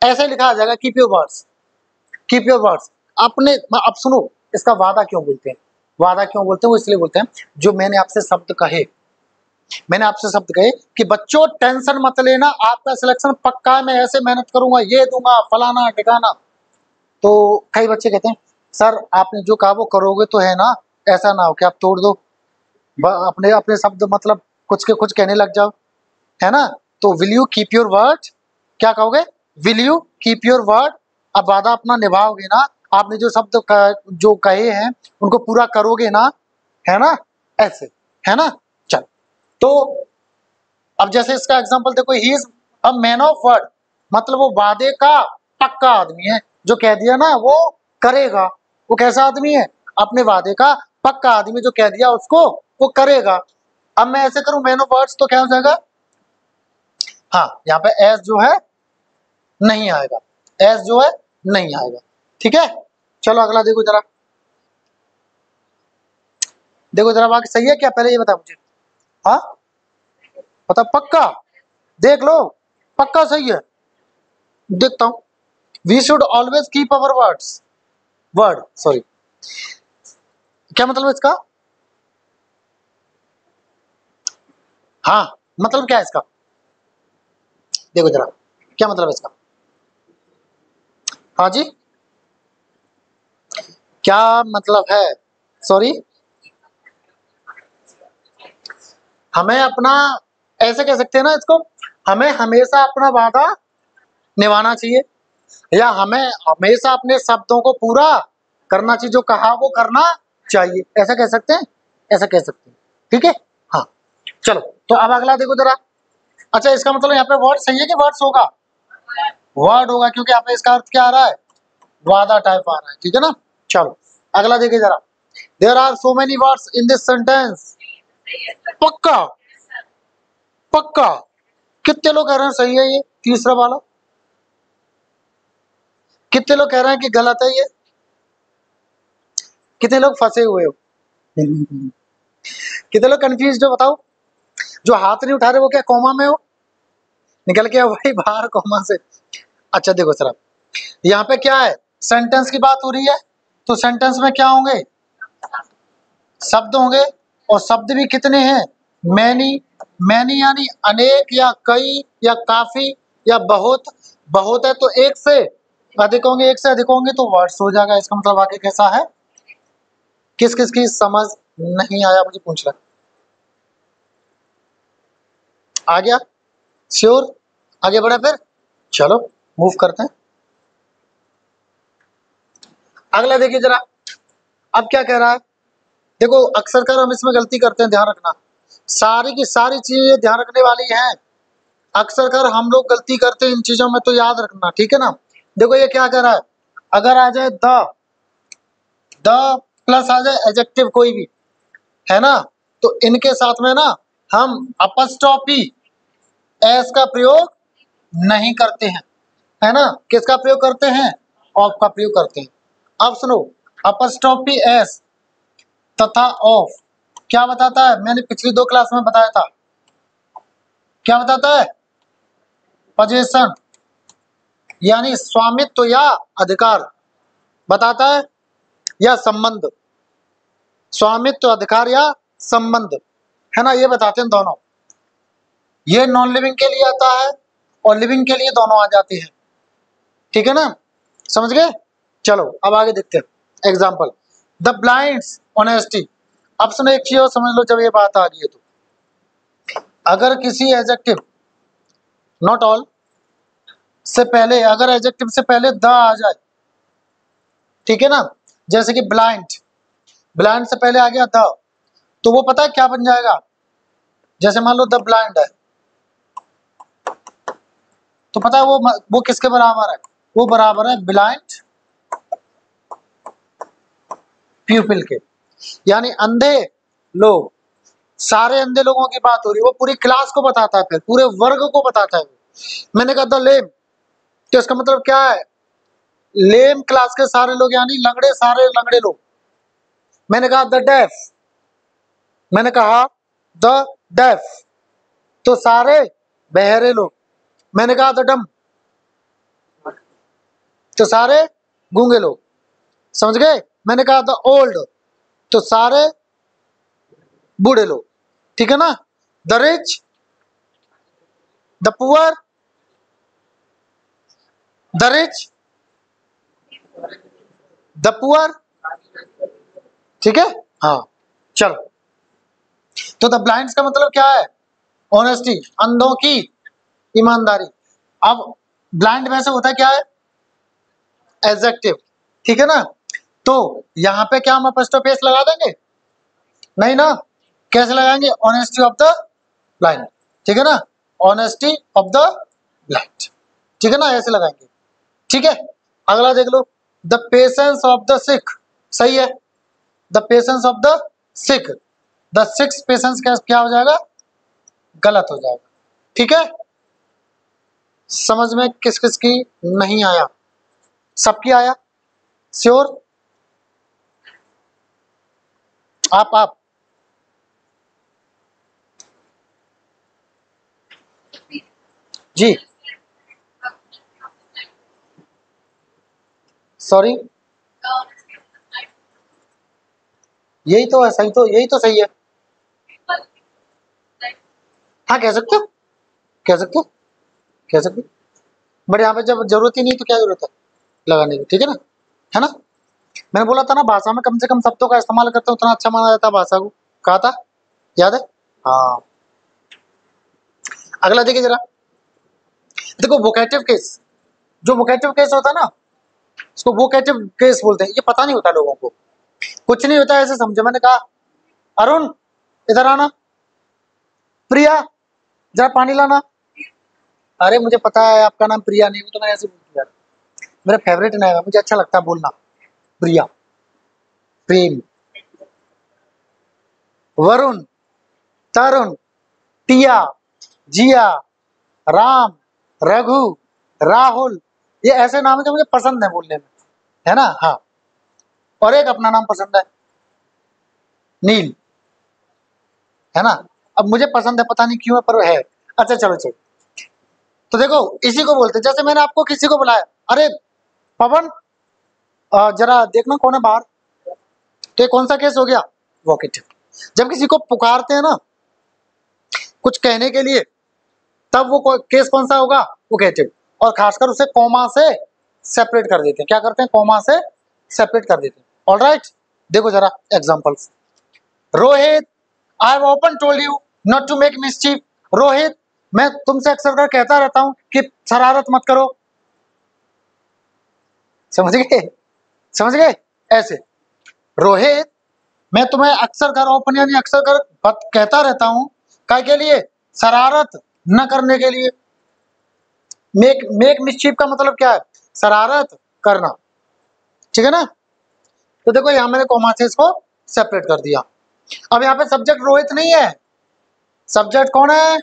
ऐसे लिखा आ जाएगा, keep your words, keep your words. अपने अब सुनो, इसका वादा क्यों बोलते हैं? वादा क्यों बोलते हैं? वो इसलिए बोलते हैं, जो मैंने आपसे शब्द कहे, मैंने आपसे शब्द कहे कि बच्चों टेंशन मत लेना, आपका सिलेक्शन पक्का है, मैं ऐसे मेहनत करूंगा, ये दूंगा, फलाना ठिकाना। तो कई बच्चे कहते हैं, सर आपने जो कहा वो करोगे तो है ना, ऐसा ना हो कि आप तोड़ दो, अपने अपने शब्द मतलब कुछ के कुछ कहने लग जाओ, है ना। तो will you keep your word, क्या कहोगे? Will you keep your word. अब वादा अपना निभाओगे ना, आपने जो शब्द जो कहे हैं उनको पूरा करोगे ना, है ना, ऐसे, है ना। चल, तो अब जैसे इसका एग्जांपल देखो, he is a man of word, मतलब वो वादे का पक्का आदमी है, जो कह दिया ना वो करेगा। वो कैसा आदमी है? अपने वादे का पक्का आदमी, जो कह दिया उसको वो करेगा। अब मैं ऐसे करूं मैन ऑफ वर्ड्स, तो क्या हो जाएगा? हाँ, यहाँ पे एस जो है नहीं आएगा, एस जो है नहीं आएगा, ठीक है। चलो अगला देखो जरा, देखो जरा बाकी सही है क्या? पहले ये बता मुझे, हाँ बता पक्का, देख लो पक्का सही है, देखता हूं। We should always keep our words, word sorry, क्या मतलब इसका? हाँ मतलब क्या है इसका? देखो जरा क्या मतलब है इसका? हाँ जी, क्या मतलब है? सॉरी, हमें अपना, ऐसे कह सकते हैं ना इसको, हमें हमेशा अपना वादा निभाना चाहिए, या हमें हमेशा अपने शब्दों को पूरा करना चाहिए, जो कहा वो करना चाहिए, ऐसा कह सकते हैं, ऐसा कह सकते हैं, ठीक है। हाँ चलो, तो अब अगला देखो जरा। अच्छा, इसका मतलब यहाँ पे वर्ड सही है कि वर्ड्स होगा? वर्ड होगा, क्योंकि यहाँ पे इसका अर्थ क्या आ रहा है? वादा टाइप आ रहा है, ठीक है ना। चलो अगला देखिए जरा, there are so many words in this sentence, पक्का पक्का। कितने लोग कह रहे हैं सही है ये तीसरा वाला? कितने लोग कह रहे हैं कि गलत है ये? कितने लोग फंसे हुए हो? कितने लोग कंफ्यूज हो बताओ? जो हाथ नहीं उठा रहे वो क्या कॉमा में हो? निकल के आओ भाई बाहर कॉमा से। अच्छा देखो सर, यहाँ पे क्या है, सेंटेंस की बात हो रही है, तो सेंटेंस में क्या होंगे? शब्द होंगे, और शब्द भी कितने हैं? मैनी। मैनी यानी अनेक या कई या काफी या बहुत। बहुत है तो एक से अधिक होंगे, एक से अधिक होंगे तो वर्ड्स हो जाएगा। इसका मतलब आगे कैसा है? किस किस की समझ नहीं आया मुझे पूछ रहा? आ गया? श्योर? आगे बढ़े फिर, चलो मूव करते हैं। अगला देखिए जरा, अब क्या कह रहा है? देखो अक्सर कर हम इसमें गलती करते हैं, ध्यान रखना। सारी की सारी चीजें ध्यान रखने वाली हैं। अक्सर कर हम लोग गलती करते हैं इन चीजों में, तो याद रखना, ठीक है ना। देखो ये क्या कह रहा है, अगर आ जाए द प्लस आ जाए एडजेक्टिव कोई भी, है ना, तो इनके साथ में ना हम अपस्ट्रॉफी एस का प्रयोग नहीं करते हैं, है ना। किसका प्रयोग करते हैं? ऑफ का प्रयोग करते हैं। अब सुनो, अपस्ट्रॉफी एस तथा ऑफ क्या बताता है? मैंने पिछली 2 क्लास में बताया था। क्या बताता है? पोजीशन यानी स्वामित्व या अधिकार बताता है, या संबंध। स्वामित्व, अधिकार या संबंध, है ना, ये बताते हैं दोनों। ये नॉन लिविंग के लिए आता है और लिविंग के लिए दोनों आ जाते हैं, ठीक है ना, समझ गए। चलो अब आगे देखते हैं एग्जाम्पल। The blinds honesty. अब सुनो एक चीज और समझ लो, जब ये बात आ गई है तो अगर किसी एडजेक्टिव, नॉट ऑल, से पहले, अगर एडजेक्टिव से पहले द आ जाए, ठीक है ना, जैसे कि ब्लाइंड, ब्लाइंड से पहले आ गया द, तो वो पता है क्या बन जाएगा? जैसे मान लो द ब्लाइंड है, तो पता है वो किसके बराबर है? वो बराबर है ब्लाइंड प्यूपिल के, यानी अंधे लोग। सारे अंधे लोगों की बात हो रही है, वो पूरी क्लास को बताता है, फिर पूरे वर्ग को बताता है। मैंने कहा द लेम, तो इसका मतलब क्या है? लेम क्लास के सारे लोग, यानी लंगड़े, सारे लंगड़े लोग। मैंने कहा द डेफ, मैंने कहा द डेफ, तो सारे बहरे लोग। मैंने कहा द डम, तो सारे गूंगे लोग, समझ गए। मैंने कहा द ओल्ड, तो सारे बूढ़े लोग, ठीक है ना। The rich, the poor, the rich, the poor, ठीक है। हाँ चलो, तो द ब्लाइंड्स का मतलब क्या है? ऑनेस्टी, अंधों की ईमानदारी। अब ब्लाइंड में से होता है क्या है? एडजेक्टिव, ठीक है ना। तो यहाँ पे क्या हम एपोस्ट्रोफी लगा देंगे? नहीं ना। कैसे लगाएंगे? ऑनेस्टी ऑफ द ब्लाइंड, ठीक है ना, ऑनेस्टी ऑफ द ब्लाइंड, ठीक है ना, ऐसे लगाएंगे, ठीक है। अगला देख लो, the patience of the Sikh, सही है। The patience of the Sikh, the six patience क्या हो जाएगा? गलत हो जाएगा, ठीक है। समझ में किस किस की नहीं आया? सबकी आया? श्योर? आप जी, सॉरी, यही तो है सही, तो यही तो सही है। हाँ कह सकते हो, कह सकते हो, कह सकते हो, बट यहाँ पे जब जरूरत ही नहीं तो क्या जरूरत है लगाने की, ठीक है ना, है ना। मैंने बोला था ना, भाषा में कम से कम शब्दों का इस्तेमाल करते हैं उतना अच्छा माना जाता है भाषा को, कहा था, याद है। हाँ अगला देखिए जरा, देखो वोकेटिव केस, जो वोकेटिव केस होता है ना, उसको वोकेटिव केस बोलते हैं। ये पता नहीं होता लोगों को, कुछ नहीं होता ऐसे समझे। मैंने कहा अरुण इधर आना, प्रिया जरा पानी लाना। अरे मुझे पता है आपका नाम प्रिया नहीं, तो मैं ऐसे बोल दिया, मेरा फेवरेट नाम है, मुझे अच्छा लगता है बोलना, प्रिया, प्रेम, वरुण, तरुण, टिया, जिया, राम, रघु, राहुल, ये ऐसे नाम है जो मुझे पसंद है बोलने में, है ना। हाँ, और एक अपना नाम पसंद है, नील, है ना। अब मुझे पसंद है, पता नहीं क्यों है, पर है। अच्छा चलो चलो, तो देखो इसी को बोलते हैं, जैसे मैंने आपको किसी को बुलाया, अरे पवन जरा देखना कौन है बाहर, तो ये कौन सा केस हो गया, वोकेटिव। जब किसी को पुकारते हैं ना कुछ कहने के लिए, तब वो केस कौन सा होगा, वोकेटिव। और खासकर उसे कॉमा से सेपरेट कर देते हैं। क्या करते हैं, कॉमा से सेपरेट कर देते हैं। ऑलराइट, देखो जरा examples. Rohit, I have often told you not to make mischief. Rohit, मैं तुमसे अक्सर कर कहता रहता हूं कि शरारत मत करो। समझ गए, समझ गए। ऐसे, रोहित, मैं तुम्हें अक्सर कर ओपन यानी अक्सर कर कहता रहता हूं, काय के लिए, शरारत न करने के लिए। मेक मिसचीफ का मतलब क्या है, शरारत करना, ठीक है ना। तो देखो यहां मैंने कॉमा से इसको सेपरेट कर दिया। अब यहाँ पे सब्जेक्ट रोहित नहीं है, सब्जेक्ट कौन है,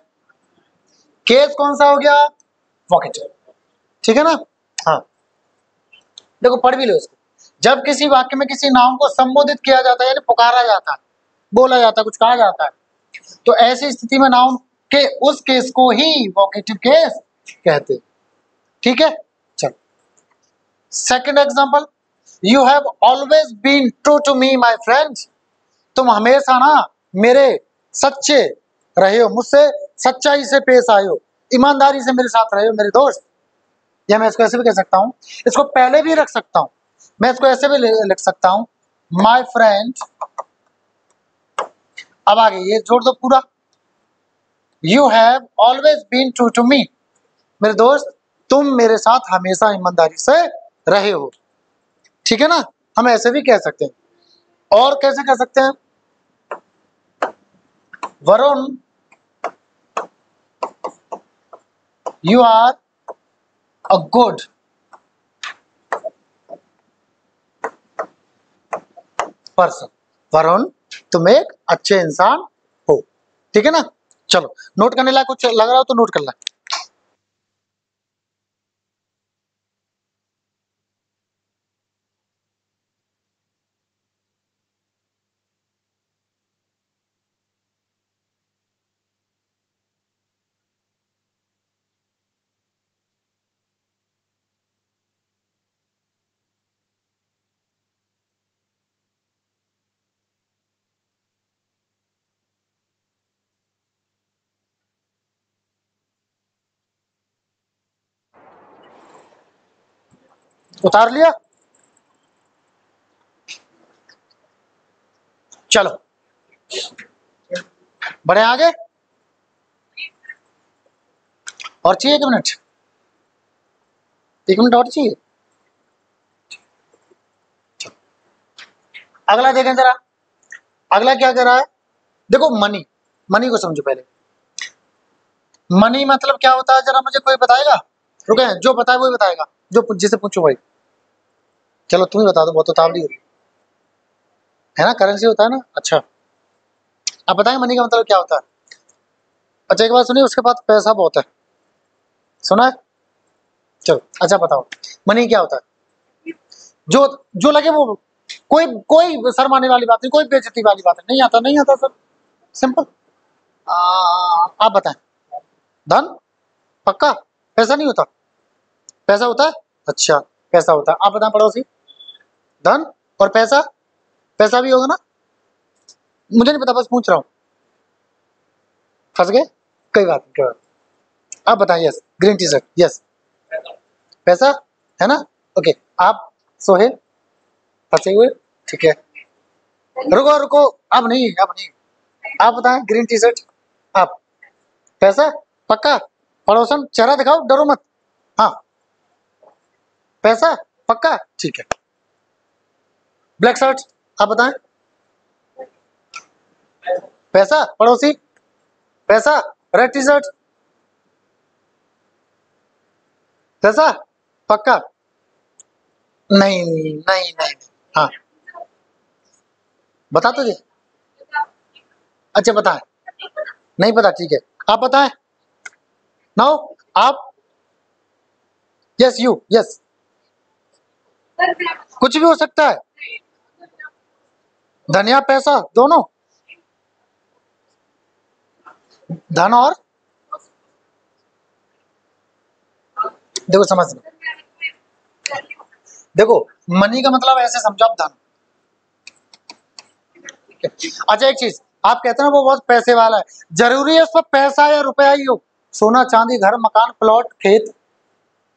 केस कौन सा हो गया, वोकेटिव, ठीक है ना। हाँ, देखो पढ़ भी लो इसको। जब किसी वाक्य में किसी नाउन को संबोधित किया जाता है यानी पुकारा जाता है, बोला जाता है, कुछ कहा जाता है, तो ऐसी स्थिति में नाउन के उस केस को ही वोकेटिव केस कहते हैं, ठीक है। चलो second example, you have always been true to me my friends. तुम हमेशा ना मेरे सच्चे रहे हो, मुझसे सच्चाई से पेश आए हो, ईमानदारी से मेरे साथ रहे हो मेरे दोस्त। या मैं इसको ऐसे भी कह सकता हूं, इसको पहले भी रख सकता हूं, मैं इसको ऐसे भी लिख सकता हूं, माय फ्रेंड, अब आगे ये जोड़ दो पूरा, you have always been true to me, मेरे दोस्त तुम मेरे साथ हमेशा ईमानदारी से रहे हो, ठीक है ना। हम ऐसे भी कह सकते हैं। और कैसे कह सकते हैं, Varun, you are a good person. Varun, तुम एक अच्छे इंसान हो, ठीक है ना। चलो नोट करने लायक कुछ लग रहा हो तो नोट कर ला। उतार लिया, चलो बढ़े आगे। और चाहिए 1 मिनट, 1 मिनट और चाहिए। अगला देखें जरा, अगला क्या कर रहा है, देखो मनी, मनी को समझो पहले। मनी मतलब क्या होता है, जरा मुझे कोई बताएगा, रुके जो बताए वही बताएगा, जो जिसे पूछो भाई। चलो तुम ही बता दो, बहुत तो तावली हो रही है ना, करेंसी होता है ना। अच्छा आप बताएं मनी का मतलब क्या होता है। अच्छा एक बात सुनिए, उसके बाद पैसा बहुत है, सुना है। चलो अच्छा बताओ, मनी क्या होता है, जो जो लगे वो, कोई कोई शर्माने वाली बात नहीं, कोई बेइज्जती वाली बात नहीं, आता नहीं आता सर, सिंपल। आप बताएं, धन, पक्का, पैसा नहीं होता, पैसा होता है, अच्छा पैसा होता है। आप बताएं पड़ोसी, धन और पैसा, पैसा भी होगा ना, मुझे नहीं पता बस पूछ रहा हूँ। फंस गए, कोई बात नहीं, कोई बात नहीं। आप बताएं, yes green tea shirt, yes पैसा है ना, ओके। आप सोहे फंसे हुए, ठीक है, रुको रुको, अब नहीं अब नहीं, आप बताएं ग्रीन टी शर्ट, आप पैसा पक्का, पड़ोसन चेहरा दिखाओ डरो मत, हाँ पैसा पक्का, ठीक है। ब्लैक शर्ट, आप बताएं, पैसा पड़ोसी, पैसा, रेड टी शर्ट, पैसा पक्का, नहीं नहीं नहीं नहीं, हाँ बता तो दे, अच्छा बताएं, नहीं पता, ठीक है, आप बताएं नाउ। आप, यस यू, यस, कुछ भी हो सकता है, धन या पैसा दोनों, धन और, देखो समझ लो, देखो मनी का मतलब ऐसे समझो आप, धन। अच्छा एक चीज, आप कहते हैं ना वो बहुत पैसे वाला है, जरूरी है उस पर पैसा या रुपया ही हो? सोना चांदी घर मकान प्लॉट खेत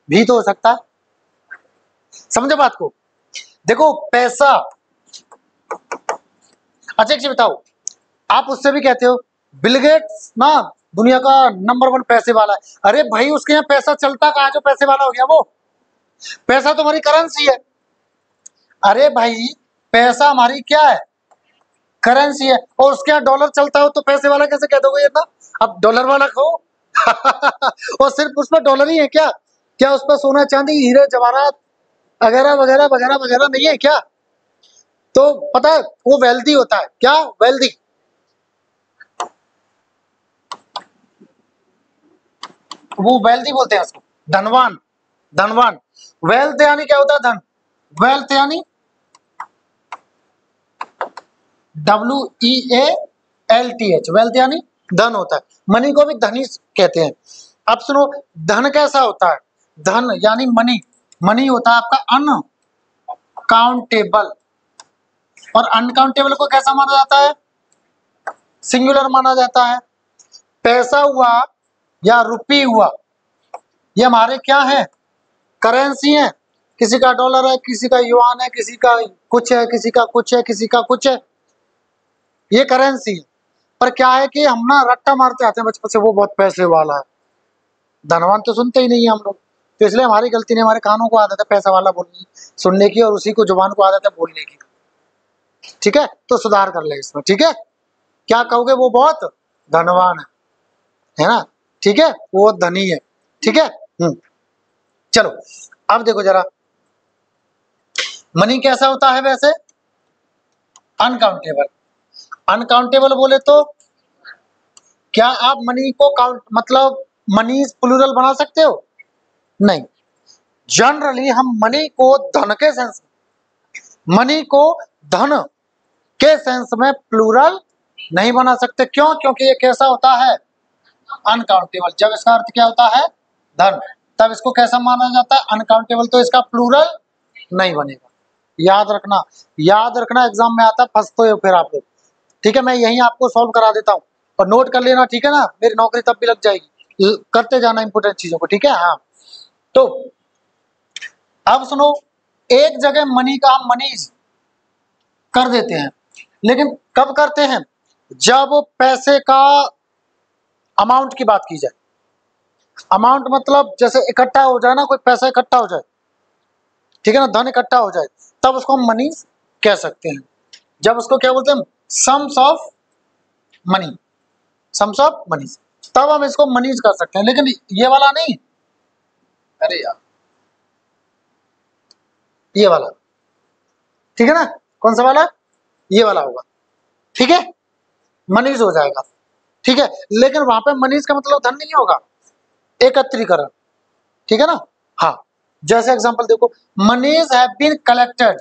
भी तो हो सकता है, समझो बात को। देखो पैसा, अच्छा एक चीज बताओ, आप उससे भी कहते हो बिल गेट्स ना दुनिया का नंबर 1 पैसे वाला है, अरे भाई उसके यहाँ पैसा चलता कहाँ जो पैसे वाला हो गया वो? पैसा तो हमारी करेंसी है, अरे भाई पैसा हमारी क्या है, करेंसी है, और उसके यहाँ डॉलर चलता हो तो पैसे वाला कैसे कह दोगे? ये ना अब डॉलर वाला कहो और सिर्फ उस पर डॉलर ही है क्या? क्या उस पर सोना चांदी हीरे जवाहरात वगैरह वगैरह वगैरह वगैरह नहीं है क्या? तो पता है वो वेल्दी होता है, क्या वेल्दी, वो वेल्दी बोलते हैं उसको, धनवान, धनवान। वेल्थ यानी क्या होता है? धन। वेल्थ यानी WEALTH, वेल्थ यानी धन होता है, मनी को भी धनी कहते हैं। अब सुनो, धन कैसा होता है? धन यानी मनी, मनी होता है आपका अनकाउंटेबल, और अनकाउंटेबल को कैसा माना जाता है? सिंगुलर माना जाता है। पैसा हुआ या रुपी हुआ, ये हमारे क्या है? करेंसी है, किसी का डॉलर है, किसी का युआन है, किसी का कुछ है, किसी का कुछ है, किसी का कुछ है, ये करेंसी है। पर क्या है कि हम ना रट्टा मारते आते हैं बचपन से, वो बहुत पैसे वाला है, धनवान तो सुनते ही नहीं है हम लोग, तो इसलिए हमारी गलती नहीं, हमारे कानों को आदत है पैसा वाला बोलने सुनने की, और उसी को जुबान को आदत है बोलने की, ठीक है? तो सुधार कर ले इसमें, ठीक है? क्या कहोगे? वो बहुत धनवान है ना, ठीक है, वो धनी है, ठीक है। चलो अब देखो जरा, मनी कैसा होता है वैसे? अनकाउंटेबल। अनकाउंटेबल बोले तो क्या आप मनी को काउंट, मतलब मनी प्लूरल बना सकते हो? नहीं, जनरली हम मनी को धन के सेंस, मनी को धन के सेंस में प्लूरल नहीं बना सकते, क्यों? क्योंकि ये कैसा होता है? अनकाउंटेबल। जब इसका अर्थ क्या होता है? धन, तब इसको कैसा माना जाता है? अनकाउंटेबल, तो इसका प्लूरल नहीं बनेगा, याद रखना, याद रखना, एग्जाम में आता है, फंसते हो फिर आप लोग, ठीक है? मैं यहीं आपको सॉल्व करा देता हूँ और नोट कर लेना, ठीक है ना? मेरी नौकरी तब भी लग जाएगी, करते जाना इंपोर्टेंट चीजों को, ठीक है? हाँ, तो अब सुनो, एक जगह मनी का हम मनीज कर देते हैं, लेकिन कब करते हैं? जब पैसे का अमाउंट की बात की जाए, अमाउंट मतलब जैसे इकट्ठा हो जाए ना, कोई पैसा इकट्ठा हो जाए, ठीक है ना, धन इकट्ठा हो जाए, तब उसको हम मनी कह सकते हैं। जब उसको क्या बोलते हैं? Sums of money, sums of money, तब हम इसको मनीज कर सकते हैं, लेकिन ये वाला नहीं, अरे यार ये वाला, ठीक है ना? कौन सा वाला? ये वाला होगा, ठीक है, मनीज हो जाएगा, ठीक है। लेकिन वहां पे मनीज का मतलब धन नहीं होगा, एकत्रीकरण, ठीक है ना? हाँ, जैसे एग्जांपल देखो, मनीज हैव बीन कलेक्टेड,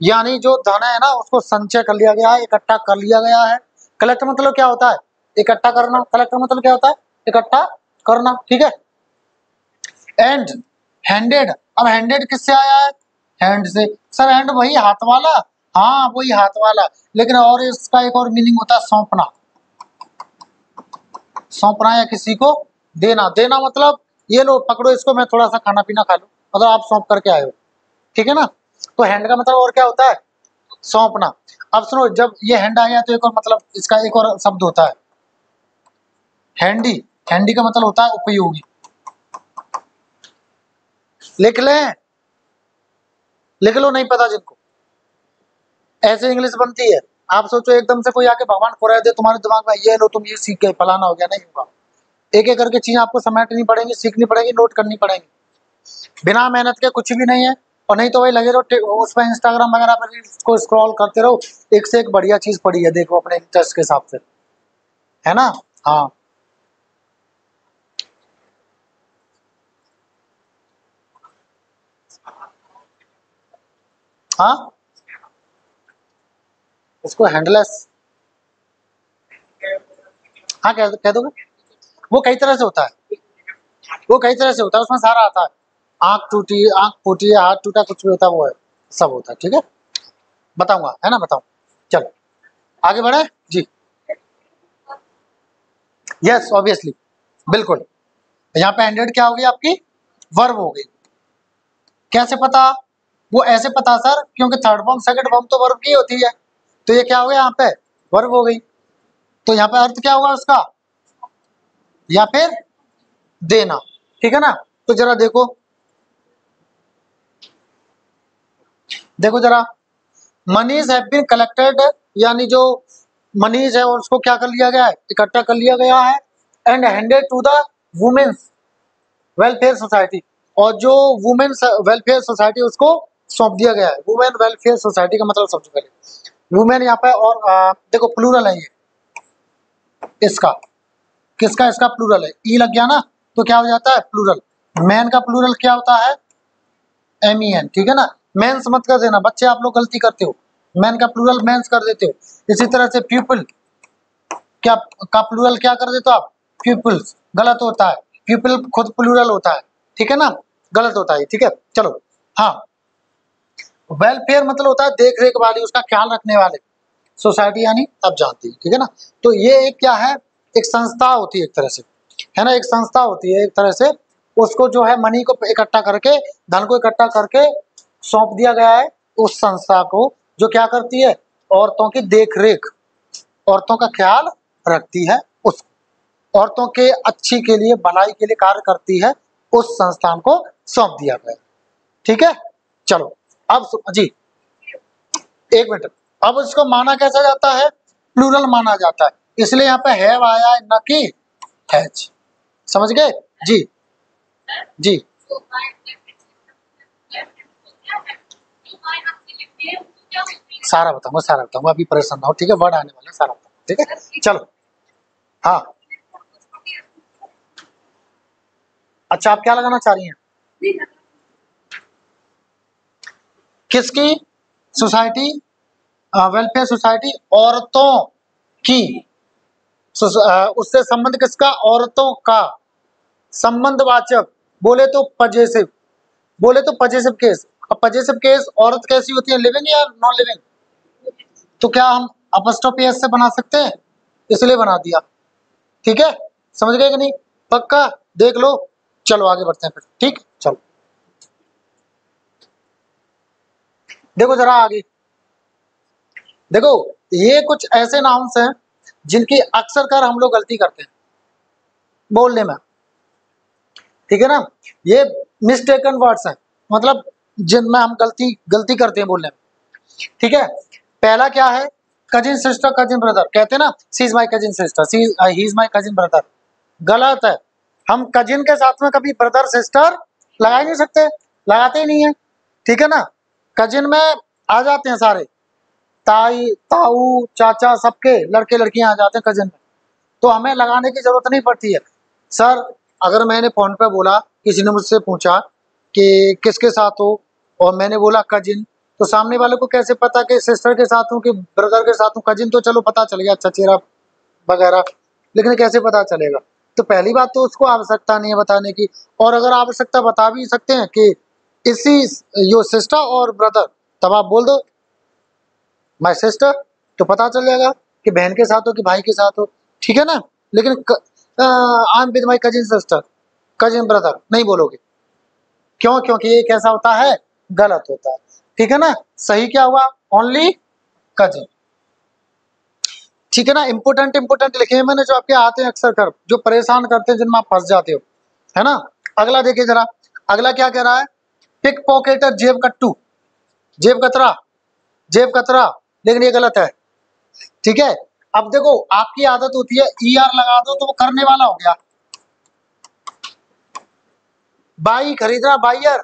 यानी जो धन है ना उसको संचय कर लिया गया है, इकट्ठा कर लिया गया है। कलेक्ट मतलब क्या होता है? इकट्ठा करना। कलेक्टर मतलब क्या होता है? इकट्ठा करना, ठीक है। एंड हैंडेड, अब हैंडेड किससे आया है? हैंड से। सर हैंड वही हाथ वाला, हाँ वही हाथ वाला, लेकिन और इसका एक और मीनिंग होता है सौंपना, सौंपना या किसी को देना। देना मतलब ये लो पकड़ो इसको, मैं थोड़ा सा खाना पीना खा लूं, मतलब आप सौंप करके आए हो, ठीक है ना? तो हैंड का मतलब और क्या होता है? सौंपना। अब सुनो, जब ये हैंड आ गया तो एक और मतलब इसका एक और शब्द होता है हैंडी। हैंडी का मतलब होता है उपयोगी। लिख लें, लिख लो, नहीं पता जिनको, ऐसे इंग्लिश बनती है। आप सोचो एकदम से कोई आके भगवान को रह दे तुम्हारे दिमाग में, ये लो तुम ये सीख गए, फलाना हो गया, नहीं होगा। एक एक करके चीज आपको समेटनी पड़ेगी, सीखनी पड़ेगी, नोट करनी पड़ेगी, बिना मेहनत के कुछ भी नहीं है। और नहीं तो वही लगे रहो उस पर इंस्टाग्राम वगैरह पर को स्क्रॉल करते रहो, एक से एक बढ़िया चीज पड़ी है, देखो अपने इंटरेस्ट के हिसाब से, है ना। हाँ हाँ, इसको हैंडलेस, हाँ कह दोगे। वो कई तरह से होता है, वो कई तरह से होता है, उसमें सारा आता है। आंख टूटी, आंख फूटी, हाथ टूटा, कुछ भी होता है वो है, सब होता है। ठीक है, बताऊंगा, है ना, बताऊं। चलो आगे बढ़े जी। यस ऑब्वियसली, बिल्कुल। यहाँ पे एंडेड क्या होगी आपकी, वर्ब हो गई। कैसे पता, वो ऐसे पता सर, क्योंकि थर्ड फॉर्म सेकंड फॉर्म तो वर्ब की होती है, तो ये क्या हो गया यहाँ पे, वर्ब हो गई। तो यहाँ पे अर्थ क्या होगा उसका, या फिर देना। ठीक है ना। तो जरा देखो, देखो जरा, मनीज हैव बीन कलेक्टेड, यानी जो मनीज है उसको क्या कर लिया गया है, इकट्ठा कर लिया गया है, and handed to the women's welfare society, और जो वुमेन्स वेलफेयर सोसाइटी उसको सौंप दिया गया है। वुमेन वेलफेयर सोसाइटी का मतलब समझो पहले, वुमेन यहाँ पे, और देखो प्लूरल है ये इसका, किसका, इसका प्लूरल है, ई लग गया ना, तो क्या हो जाता है प्लूरल। मैन का प्लूरल क्या होता है, MEN। ठीक है ना, मेंस मत कर देना बच्चे, आप लोग गलती करते हो, मैन का प्लूरल मेंस कर देते हो। इसी तरह से पीपल क्या का प्लूरल क्या कर देते हो आप, पीपल्स, गलत होता है, पीपल खुद प्लूरल होता है। ठीक है ना, गलत होता है। ठीक है, चलो। हाँ, वेलफेयर मतलब होता है देख रेख वाली, उसका ख्याल रखने वाले, सोसाइटी यानी आप जानती है। ठीक है ना, तो ये एक क्या है, एक संस्था होती है एक तरह से, है ना, एक संस्था होती है एक तरह से। उसको जो है मनी को इकट्ठा करके, धन को इकट्ठा करके सौंप दिया गया है उस संस्था को, जो क्या करती है, औरतों की देख रेख, औरतों का ख्याल रखती है, उस औरतों के अच्छी के लिए, भलाई के लिए कार्य करती है, उस संस्थान को सौंप दिया गया। ठीक है, चलो अब जी, एक मिनट। अब इसको माना कैसा जाता है, प्लूरल माना जाता है, इसलिए यहाँ पे हैव आया है, न कि हैज। समझ गए जी। जी सारा बताऊंगा, सारा बताऊंगा, अभी परेशान ना हो। ठीक है, वर्ड आने वाला है, सारा बताऊंगा। ठीक है, चलो। हाँ, अच्छा आप क्या लगाना चाह रही हैं, किसकी सोसाइटी, वेलफेयर सोसाइटी, औरतों की, उससे संबंध किसका, औरतों का, संबंधवाचक, बोले तो पजेसिव, बोले तो पजेसिव केस। अब पजेसिव केस औरत कैसी होती है, लिविंग या नॉन लिविंग, तो क्या हम अपॉस्ट्रोफी एस से बना सकते हैं, इसलिए बना दिया। ठीक है, समझ गए कि नहीं, पक्का, देख लो। चलो आगे बढ़ते हैं फिर, ठीक, चलो देखो जरा आगे, देखो ये कुछ ऐसे नाउन्स हैं जिनकी अक्सर कर हम लोग गलती करते हैं बोलने में। ठीक है ना, ये मिस्टेकन वर्ड्स हैं, मतलब जिनमें हम गलती गलती करते हैं बोलने में। ठीक है, पहला क्या है, कजिन सिस्टर, कजिन ब्रदर, कहते हैं ना, she is my cousin sister, he is my cousin brother, गलत है। हम कजिन के साथ में कभी ब्रदर सिस्टर लगा ही नहीं सकते, लगाते ही नहीं है। ठीक है ना, कजिन में आ जाते हैं सारे, ताई ताऊ चाचा सबके लड़के लड़कियां आ जाते हैं कजिन में, तो हमें लगाने की जरूरत नहीं पड़ती है। सर अगर मैंने फोन पे बोला, किसी ने मुझसे पूछा कि किसके साथ हो, और मैंने बोला कजिन, तो सामने वाले को कैसे पता कि सिस्टर के साथ हूँ कि ब्रदर के साथ हूँ, कजिन तो चलो पता चल गया, अच्छा चेहरा वगैरह, लेकिन कैसे पता चलेगा। तो पहली बात तो उसको आवश्यकता नहीं है बताने की, और अगर आवश्यकता बता भी सकते हैं कि इसी यो सिस्टर और ब्रदर, तब आप बोल दो माय सिस्टर, तो पता चल जाएगा कि बहन के साथ हो कि भाई के साथ हो। ठीक है ना, लेकिन I am with my cousin sister, cousin brother नहीं बोलोगे, क्यों, क्योंकि ये कैसा होता है, गलत होता है। ठीक है ना, सही क्या हुआ, ओनली कजिन। ठीक है ना, इंपोर्टेंट इंपोर्टेंट लिखे हैं मैंने, जो आपके आते हैं अक्सर कर, जो परेशान करते हैं, जिनमें आप फंस जाते हो, है ना। अगला देखिए जरा, अगला क्या कह रहा है, पिक पॉकेटर, जेब कट्टू, जेब कतरा, जेब कतरा, लेकिन ये गलत है। ठीक है, अब देखो आपकी आदत होती है ER लगा दो तो वो करने वाला हो गया, बाई खरीदना बाइयर,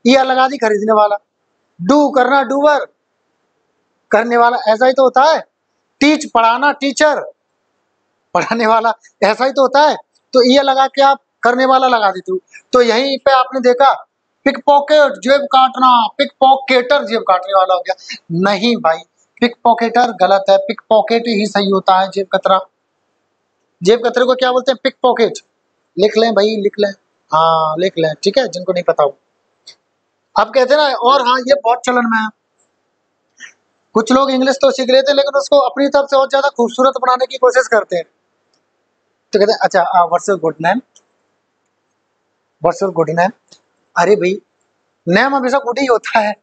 ER लगा दी खरीदने वाला, डू करना डूवर, करने वाला, ऐसा ही तो होता है। टीच पढ़ाना टीचर, पढ़ाने वाला ऐसा ही तो होता है। तो ये लगा के आप करने वाला लगा देते हो। तो यहीं पे आपने देखा पिक पॉकेट जेब काटना, पिक पॉकेटर जेब काटने वाला हो गया। नहीं भाई, पिक पॉकेटर गलत है, पिक पॉकेट ही सही होता है। जेब कतरा, जेब कतरे को क्या बोलते हैं? Pick pocket. लिख लें भाई, लिख लें, हाँ लिख लें, ठीक है, जिनको नहीं पता हो। आप कहते हैं ना, और हाँ ये बहुत चलन में है, कुछ लोग इंग्लिश तो सीख लेते हैं लेकिन उसको अपनी तरफ से और ज्यादा खूबसूरत बनाने की कोशिश करते हैं। तो कहते हैं अच्छा what's your good name, what's your good name. अरे भाई, नेम हमेशा गुड ही होता है,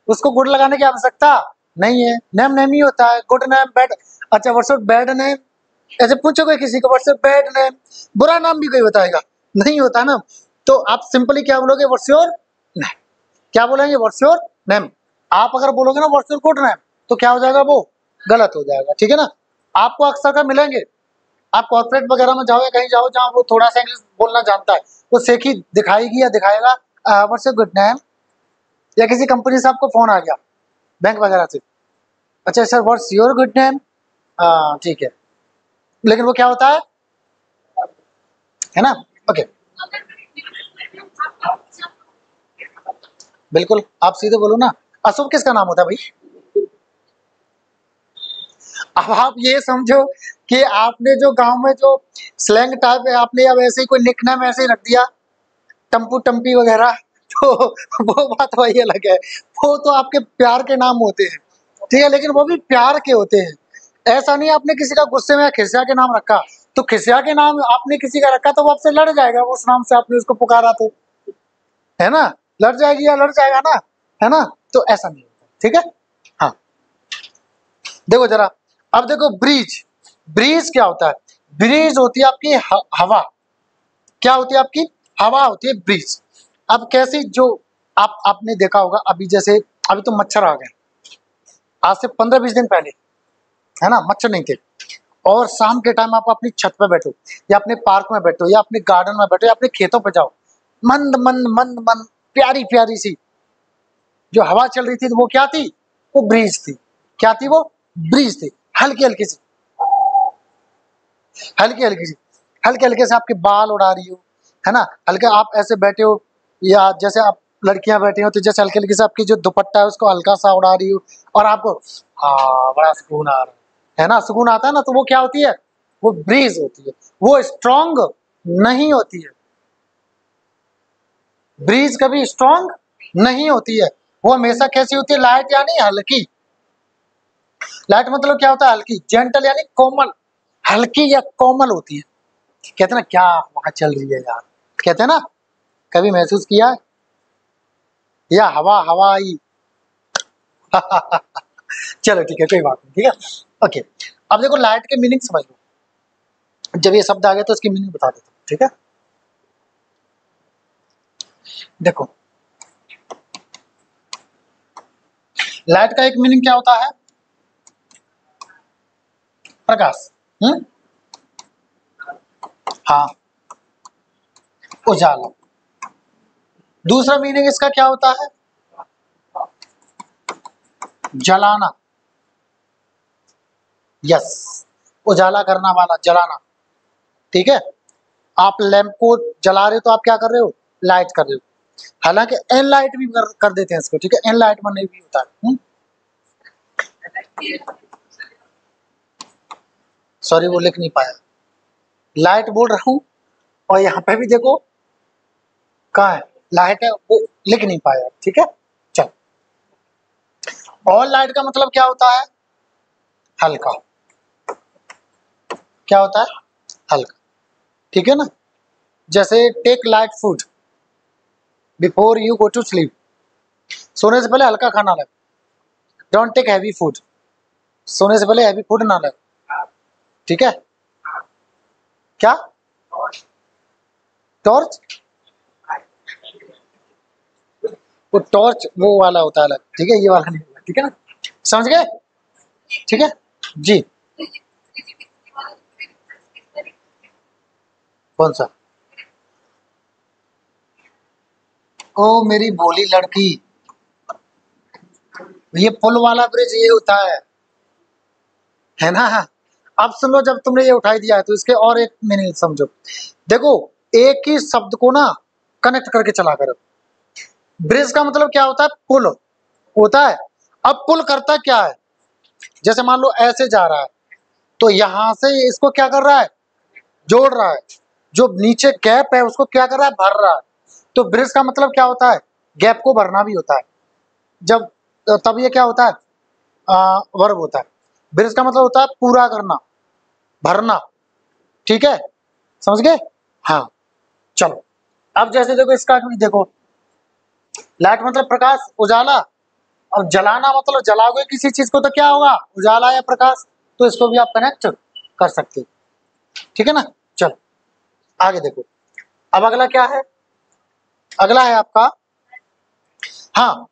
उसको गुड लगाने की आवश्यकता नहीं है। नेम नेम ही होता है, गुड नेम बैड। अच्छा व्हाट्स योर बैड नेम, ऐसे पूछोगे किसी को व्हाट्स योर बैड नेम, बुरा नाम भी कोई बताएगा, नहीं होता ना। तो आप सिंपली क्या बोलोगे? What's your name. क्या बोलेंगे? What's your name. आप अगर बोलोगे ना व्हाट्स योर गुड नेम, तो क्या हो जाएगा? वो गलत हो जाएगा, ठीक है ना। आपको अक्सर का मिलेंगे, आप कॉर्पोरेट वगैरह में जाओ या कहीं जाओ जहाँ वो थोड़ा सा इंग्लिश बोलना जानता है, वो सीखी दिखाएगी या दिखाएगा व्हाट्स योर गुड नेम। या किसी कंपनी से आपको फोन आ गया बैंक वगैरह से, अच्छा sir what's your good name, ठीक है, लेकिन वो क्या होता है ना। ओके, बिल्कुल, आप सीधे बोलो ना, अशुभ किसका नाम होता है भाई? अब आप ये समझो कि आपने जो गांव में जो स्लैंग टाइप है, आपने अब ऐसे ही कोई निकनेम ऐसे ही रख दिया, टम्पू टम्पी वगैरह, तो वो बात वही अलग है। वो तो आपके प्यार के नाम होते हैं, ठीक है, लेकिन वो भी प्यार के होते हैं। ऐसा नहीं आपने किसी का गुस्से में खिसिया के नाम रखा, तो खिसिया के नाम आपने किसी का रखा तो वो आपसे लड़ जाएगा, उस नाम से आपने उसको पुकारा तो, है ना, लड़ जाएगी या लड़ जाएगा ना, है ना। तो ऐसा नहीं होता, ठीक है। हाँ, देखो जरा, अब देखो ब्रीज, ब्रीज क्या होता है? ब्रीज होती है आपकी हवा। क्या होती है आपकी? हवा होती है ब्रीज। अब कैसी, जो आपने देखा होगा अभी, जैसे अभी तो मच्छर आ गए, आज से 15-20 दिन पहले, है ना, मच्छर नहीं थे। और शाम के टाइम आप अपनी छत पे बैठो या अपने पार्क में बैठो या अपने गार्डन में बैठो या अपने खेतों पे जाओ, मंद मंद मंद मंद प्यारी प्यारी सी जो हवा चल रही थी, तो वो क्या थी? वो ब्रीज थी। क्या थी वो? ब्रीज थी। हल्की हल्की सी, हल्की हल्की सी, हल्के हल्के से आपके बाल उड़ा रही हो, है ना, हल्के आप ऐसे बैठे हो, या जैसे आप लड़कियां बैठी हो तो जैसे हल्के हल्के से आपकी जो दुपट्टा है उसको हल्का सा उड़ा रही हो, और आपको हाँ बड़ा सुकून आ रहा है ना, सुकून आता है ना, तो वो क्या होती है? वो ब्रीज होती है। वो स्ट्रॉन्ग नहीं होती है, ब्रीज कभी स्ट्रॉन्ग नहीं होती है। वो हमेशा कैसी होती है? लाइट यानी हल्की। लाइट मतलब क्या होता है? हल्की, जेंटल यानी कोमल, हल्की या कोमल होती है। कहते हैं ना क्या वहां चल रही है यार, कहते हैं ना, कभी महसूस किया है? या हवा हवाई चलो ठीक है, कोई बात नहीं, ठीक है, ओके। अब देखो लाइट के मीनिंग समझ लो, जब ये शब्द आ गया तो इसकी मीनिंग बता देता हूँ, ठीक है। देखो लाइट का एक मीनिंग क्या होता है? प्रकाश, हाँ, उजाला। दूसरा मीनिंग इसका क्या होता है? जलाना, यस, उजाला करना वाला, जलाना, ठीक है। आप लैंप को जला रहे हो तो आप क्या कर रहे हो? लाइट कर रहे हो। हालांकि एन लाइट भी कर देते हैं इसको, ठीक है, एन लाइट में नहीं भी होता है। सॉरी वो लिख नहीं पाया, लाइट बोल रहा हूँ, और यहाँ पे भी देखो कहाँ है, लाइट है, वो लिख नहीं पाया, ठीक है। चल, ऑल लाइट का मतलब क्या होता है? हल्का। क्या होता है? हल्का, ठीक है ना। जैसे take light food before you go to sleep, सोने से पहले हल्का खाना ले। डोंट टेक हैवी फूड, सोने से पहले हैवी फूड ना ले, ठीक है। क्या? टॉर्च? वो टॉर्च वो वाला होता है अलग, ठीक है, ये वाला नहीं होगा, ठीक है ना, समझ गए, ठीक है जी। कौन सा? ओ मेरी भोली लड़की, ये पुल वाला ब्रिज ये होता है ना। अब सुन लो, जब तुमने ये उठाई दिया है तो इसके और एक मीनिंग समझो। देखो, एक ही शब्द को ना कनेक्ट करके चला करो। ब्रिज का मतलब क्या होता है? पुल होता है। अब पुल करता क्या है? जैसे मान लो ऐसे जा रहा है, तो यहां से इसको क्या कर रहा है? जोड़ रहा है। जो नीचे गैप है उसको क्या कर रहा है? भर रहा है। तो ब्रिज का मतलब क्या होता है? गैप को भरना भी होता है। जब तब ये क्या होता है? वर्ब होता है। ब्रिज का मतलब होता है पूरा करना, भरना। ठीक है, समझ गए? हाँ, चलो। अब जैसे देखो, इसका भी देखो, लाइट मतलब प्रकाश, उजाला। और जलाना मतलब जलाओगे किसी चीज को तो क्या होगा? उजाला या प्रकाश। तो इसको भी आप कनेक्ट कर सकते हो। ठीक है ना? चलो आगे देखो। अब अगला क्या है? अगला है आपका, हाँ,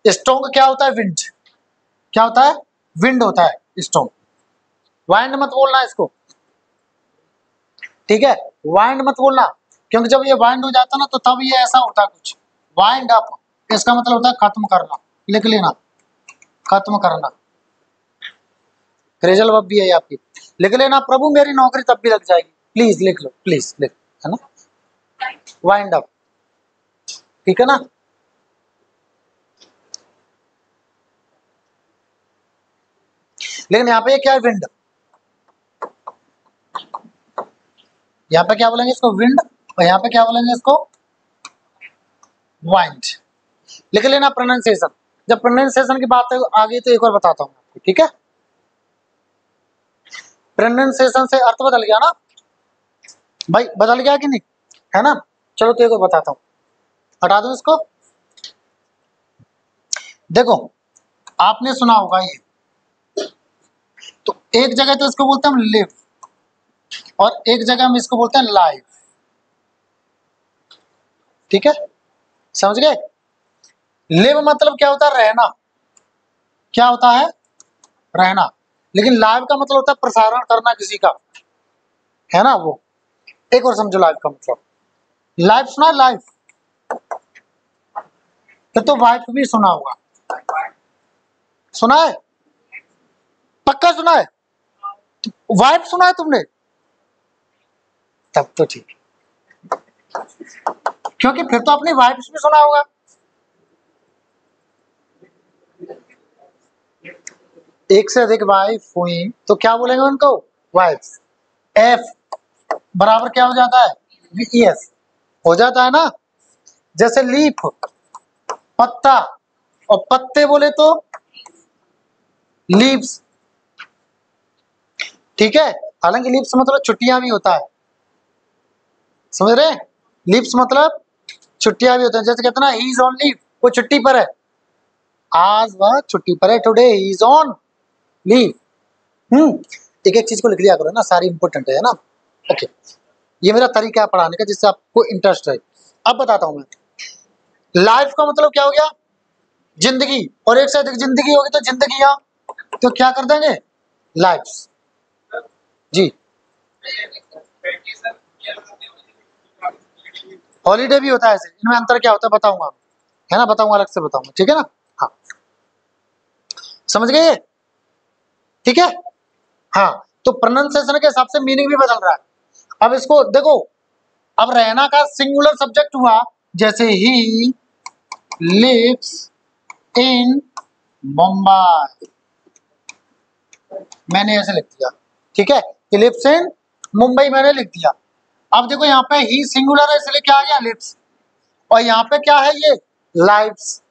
स्टोंग क्या होता है? विंड। क्या होता है? विंड होता है स्टोंग। वाइंड मत बोलना इसको, ठीक है? वाइंड मत बोलना, क्योंकि जब ये वाइंड हो जाता है ना तो तब ये ऐसा होता है कुछ। वाइंड अप, इसका मतलब होता है खत्म करना। लिख लेना, खत्म करना। फ्रेजल वर्ब भी है आपकी, लिख लेना। प्रभु मेरी नौकरी तब भी लग जाएगी, प्लीज लिख लो, प्लीज लिख, है ना? वाइंड अप, ठीक है ना? लेकिन यहाँ पे क्या है? विंड। यहाँ पे क्या बोलेंगे इसको? विंड। और यहाँ पे क्या बोलेंगे इसको? वाइंड। लिख लेना प्रोनाउंसिएशन। जब प्रोनाउंसिएशन की बात आ गई तो एक और बताता हूँ आपको, ठीक है? प्रोनाउंसिएशन से अर्थ बदल गया ना भाई? बदल गया कि नहीं? है ना? चलो तो एक और बताता हूँ, हटा दूं इसको। देखो, आपने सुना होगा ये, तो एक जगह तो इसको बोलते हैं हम लिव, और एक जगह हम इसको बोलते हैं लाइव। ठीक है, समझ गए? लिव मतलब क्या होता है? रहना। क्या होता है? रहना। लेकिन लाइव का मतलब होता है प्रसारण करना किसी का, है ना? वो एक और समझो लाइव का मतलब। लाइव सुना है? लाइव तो वाइफ भी सुना होगा। सुना है? पक्का सुना है? वाइफ सुना है तुमने? तब तो ठीक, क्योंकि फिर तो अपनी वाइफ भी सुना होगा। एक से अधिक वाइफ हुई तो क्या बोलेंगे उनको? वाइफ। एफ बराबर क्या हो जाता है? वीएस हो जाता है ना? जैसे लीफ, पत्ता, और पत्ते बोले तो लीव्स। ठीक है, हालांकि लीव्स मतलब छुट्टियां भी होता है, समझ रहे? लीव्स मतलब छुट्टियां भी होता है। जैसे कहते हैं ना, ही इज ऑन लीव, वो छुट्टी पर है, आज वह छुट्टी पर है, today he is on leave. एक एक चीज को लिख लिया करो ना, सारी इंपॉर्टेंट है ना? ओके, ये मेरा तरीका है पढ़ाने का, जिससे आपको इंटरेस्ट है। अब बताता हूं मैं। लाइफ का मतलब क्या हो गया? जिंदगी, और एक से अधिक जिंदगी होगी तो जिंदगियां, तो क्या कर देंगे? लाइफ्स। जी, हॉलीडे भी होता है ऐसे। इनमें अंतर क्या होता है बताऊंगा, है ना? बताऊंगा, अलग से बताऊंगा, ठीक है ना? हाँ, समझ गए ये? ठीक है, हाँ। तो प्रोनाउंसिएशन के हिसाब से मीनिंग भी बदल रहा है। अब इसको देखो, अब रहना का सिंगुलर सब्जेक्ट हुआ, जैसे ही लिव्स इन मुंबई, मैंने ऐसे लिख दिया। ठीक है, ही लिव्स इन मुंबई मैंने लिख दिया। अब देखो यहाँ पे ही सिंगुलर है, इसलिए क्या आ गया? लिव्स। और यहाँ पे क्या है? ये लाइव्स।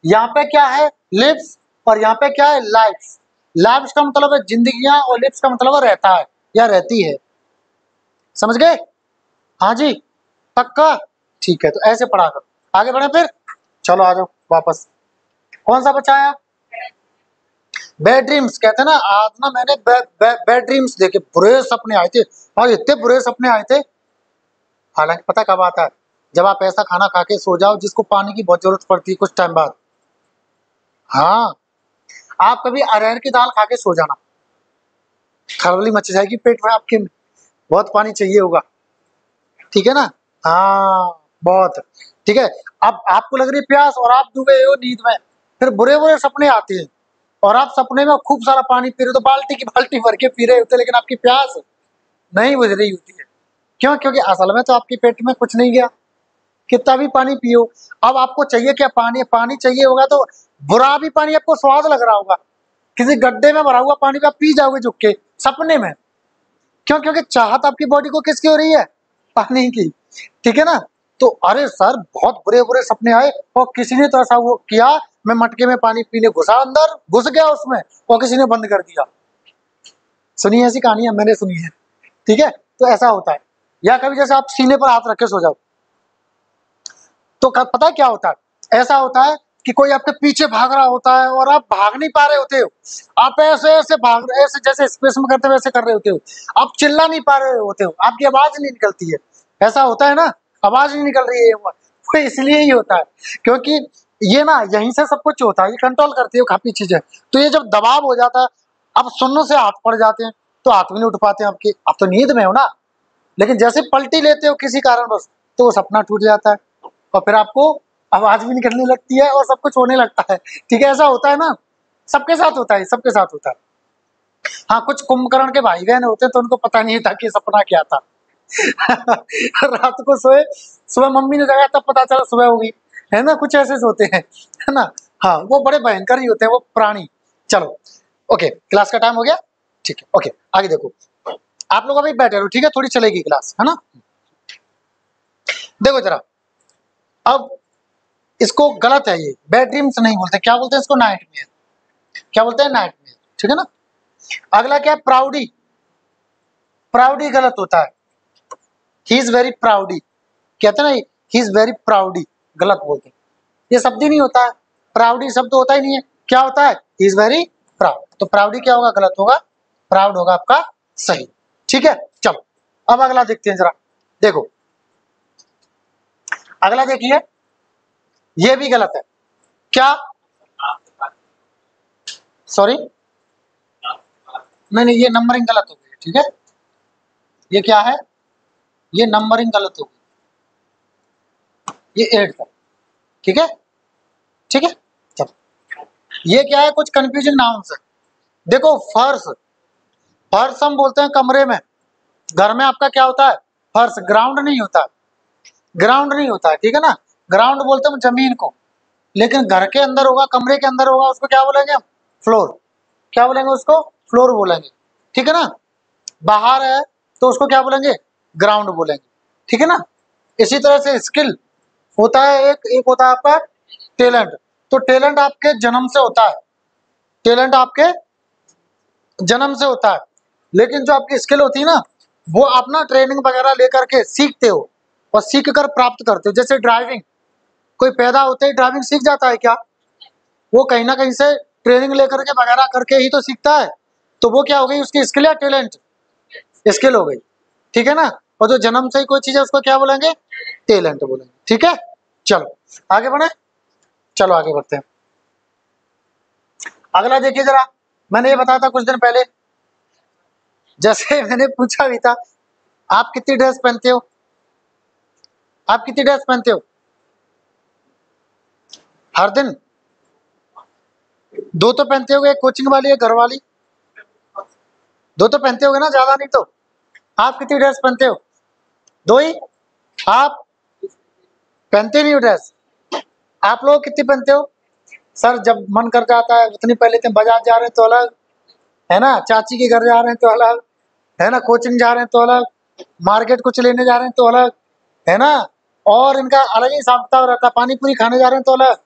यहाँ पे क्या है? लिव्स। और यहाँ पे क्या है? लाइव्स। लाइव्स का मतलब है जिंदगियां, और लिव्स का मतलब है रहता है या रहती है। समझ गए? हाँ जी, पक्का? ठीक है, तो ऐसे पढ़ा कर आगे बढ़े फिर। चलो आ जाओ वापस। कौन सा बचा है? Bad dreams. कहते हैं ना, आज ना मैंने बैड ड्रीम्स देखे, बुरे सपने आए थे, और इतने बुरे सपने आए थे। हालांकि पता कब आता है? जब आप ऐसा खाना खा के सो जाओ जिसको पानी की बहुत जरूरत पड़ती है कुछ टाइम बाद। हाँ, आप कभी अरहर की दाल खा के सो जाना, खरवली मच जाएगी पेट में आपके, बहुत पानी चाहिए होगा। ठीक है ना? हाँ, बहुत। ठीक है, अब आपको लग रही प्यास और आप डूबे हो नींद में, फिर बुरे बुरे सपने आते हैं। और आप सपने में खूब सारा पानी पी रहे हो, तो बाल्टी की बाल्टी भर के पी रहे होते, लेकिन आपकी प्यास नहीं बुझ रही होती है। क्यों? क्योंकि असल में तो आपके पेट में कुछ नहीं गया, कितना भी पानी पियो। अब आपको चाहिए क्या? पानी। पानी चाहिए होगा तो बुरा भी पानी आपको स्वाद लग रहा होगा, किसी गड्ढे में भरा हुआ पानी भी आप पी जाओगे झुक के सपने में। क्यों? क्योंकि चाहत आपकी बॉडी को किसकी हो रही है? पानी की। ठीक है ना? तो अरे सर बहुत बुरे बुरे सपने आए, और किसी ने तो ऐसा वो किया, मैं मटके में पानी पीने घुसा, अंदर घुस गया उसमें, और किसी ने बंद कर दिया। सुनी ऐसी कहानियां मैंने सुनी है। ठीक है, तो ऐसा होता है। या कभी जैसे आप सीने पर हाथ रख के सो जाओ, तो पता है क्या होता है? ऐसा होता है कि कोई आपके पीछे भाग रहा होता है और आप भाग नहीं पा रहे होते हो, आप ऐसे ऐसे भाग रहे, ऐसे जैसे स्पेस में करते हो वैसे कर रहे होते हो, आप चिल्ला नहीं पा रहे होते हो, आपकी आवाज नहीं निकलती है। ऐसा होता है ना, आवाज नहीं निकल रही है, वो इसलिए ही होता है क्योंकि ये ना यहीं से सब कुछ होता है, ये कंट्रोल करती है काफी चीजें। तो ये जब दबाव हो जाता है, अब सुनने से हाथ पड़ जाते हैं, तो हाथ भी नहीं उठ पाते हैं आपके, आप तो नींद में हो ना, लेकिन जैसे पलटी लेते हो किसी कारणवश, तो वो सपना टूट जाता है, और फिर आपको आवाज भी निकलने लगती है और सब कुछ होने लगता है। ठीक है, ऐसा होता है ना, सबके साथ होता है, सबके साथ होता है। हाँ, कुछ कुंभकर्ण के भाई बहन होते हैं तो उनको पता नहीं था कि सपना क्या था। रात को सोए, सुबह मम्मी ने जगाया तब पता चला सुबह होगी, है ना, कुछ ऐसे होते हैं, है ना। हाँ, वो बड़े भयंकर ही होते हैं वो प्राणी। चलो ओके, क्लास का टाइम हो गया, ठीक है, ओके आगे देखो। आप लोग अभी बैठे रहो, ठीक है, थोड़ी चलेगी क्लास, है ना। देखो जरा, अब इसको गलत है, ये बैड ड्रीम्स नहीं बोलते, क्या बोलते हैं इसको? नाइटमेयर। क्या बोलते हैं? नाइटमेयर। ठीक है ना। अगला क्या है? प्राउडी। प्राउडी गलत होता है, ही इज वेरी प्राउडी, कहते हैं ना, ही इज वेरी प्राउडी, गलत बोलते हैं, ये शब्द ही नहीं होता है, प्राउडी शब्द होता ही नहीं है। क्या होता है? He is very proud. तो प्राउडी क्या होगा? गलत होगा, प्राउड होगा आपका सही। ठीक है, चलो अब अगला देखते हैं जरा। देखो अगला देखिए, ये भी गलत है। क्या? सॉरी, नहीं नहीं, ये नंबरिंग गलत हो गई। ठीक है, ये क्या है? ये नंबरिंग गलत हो गई, ये 8 है। ठीक है, ठीक है, चलो ये क्या है? कुछ कंफ्यूजिंग नाउन्स है। देखो फर्श, फर्श हम बोलते हैं कमरे में, घर में आपका क्या होता है? फर्श। ग्राउंड नहीं होता, ग्राउंड नहीं होता है, ठीक है ना। ग्राउंड बोलते हैं जमीन को, लेकिन घर के अंदर होगा, कमरे के अंदर होगा, उसको क्या बोलेंगे हम? फ्लोर। क्या बोलेंगे उसको? फ्लोर बोलेंगे। ठीक है ना। बाहर है तो उसको क्या बोलेंगे? ग्राउंड बोलेंगे। ठीक है ना। इसी तरह से स्किल होता है, एक होता है आपका टैलेंट। तो टैलेंट आपके जन्म से होता है, टैलेंट आपके जन्म से होता है, लेकिन जो आपकी स्किल होती है ना, वो आप ना ट्रेनिंग वगैरह लेकर के सीखते हो, और सीख कर प्राप्त करते हो। जैसे ड्राइविंग, कोई पैदा होते ही ड्राइविंग सीख जाता है क्या? वो कहीं ना कहीं से ट्रेनिंग लेकर के वगैरह करके ही तो सीखता है। तो वो क्या हो गई? उसकी स्किल या टैलेंट? स्किल हो गई। ठीक है ना। और जो जन्म से ही कोई चीज है उसको क्या बोलेंगे? टैलेंट बोलेंगे। ठीक है, चलो आगे बढ़े, चलो आगे बढ़ते हैं। अगला देखिए जरा, मैंने ये बताया था कुछ दिन पहले, जैसे मैंने पूछा भी था, आप कितनी ड्रेस पहनते हो? आप कितनी ड्रेस पहनते हो हर दिन? दो तो पहनते होगे, एक कोचिंग वाली, एक घर वाली, दो तो पहनते होगे ना, ज्यादा नहीं तो। आप कितनी ड्रेस पहनते हो? दो ही? आप पहनते नहीं हो ड्रेस? आप लोग कितनी पहनते हो? सर जब मन कर जाता है उतनी पहन लेते हैं, बाजार जा रहे हैं तो अलग, है ना, चाची के घर जा रहे हैं तो अलग, है ना, कोचिंग जा रहे हैं तो अलग, मार्केट कुछ लेने जा रहे हैं तो अलग, है ना, और इनका अलग ही हिसाब किताब रहता है, पानी पूरी खाने जा रहे हैं तो अलग,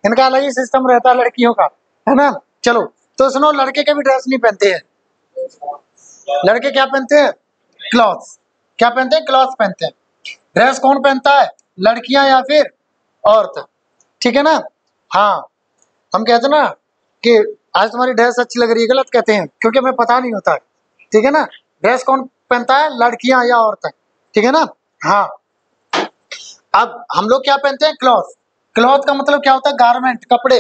इनका अलग ही सिस्टम रहता है लड़कियों का, है ना। चलो, तो सुनो, लड़के के भी ड्रेस नहीं पहनते हैं। लड़के क्या पहनते हैं? क्लॉथ्स। क्या पहनते हैं? क्लॉथ्स पहनते हैं। ड्रेस कौन पहनता है? लड़कियां या फिर औरत? ठीक है ना। हाँ, हम कहते हैं ना कि आज तुम्हारी ड्रेस अच्छी लग रही है, गलत कहते हैं, क्योंकि हमें पता नहीं होता है। ठीक है ना। ड्रेस कौन पहनता है? लड़कियां या औरतें। ठीक है ना। हाँ, अब हम लोग क्या पहनते हैं? क्लॉथ। क्लॉथ का मतलब क्या होता है? गारमेंट, कपड़े,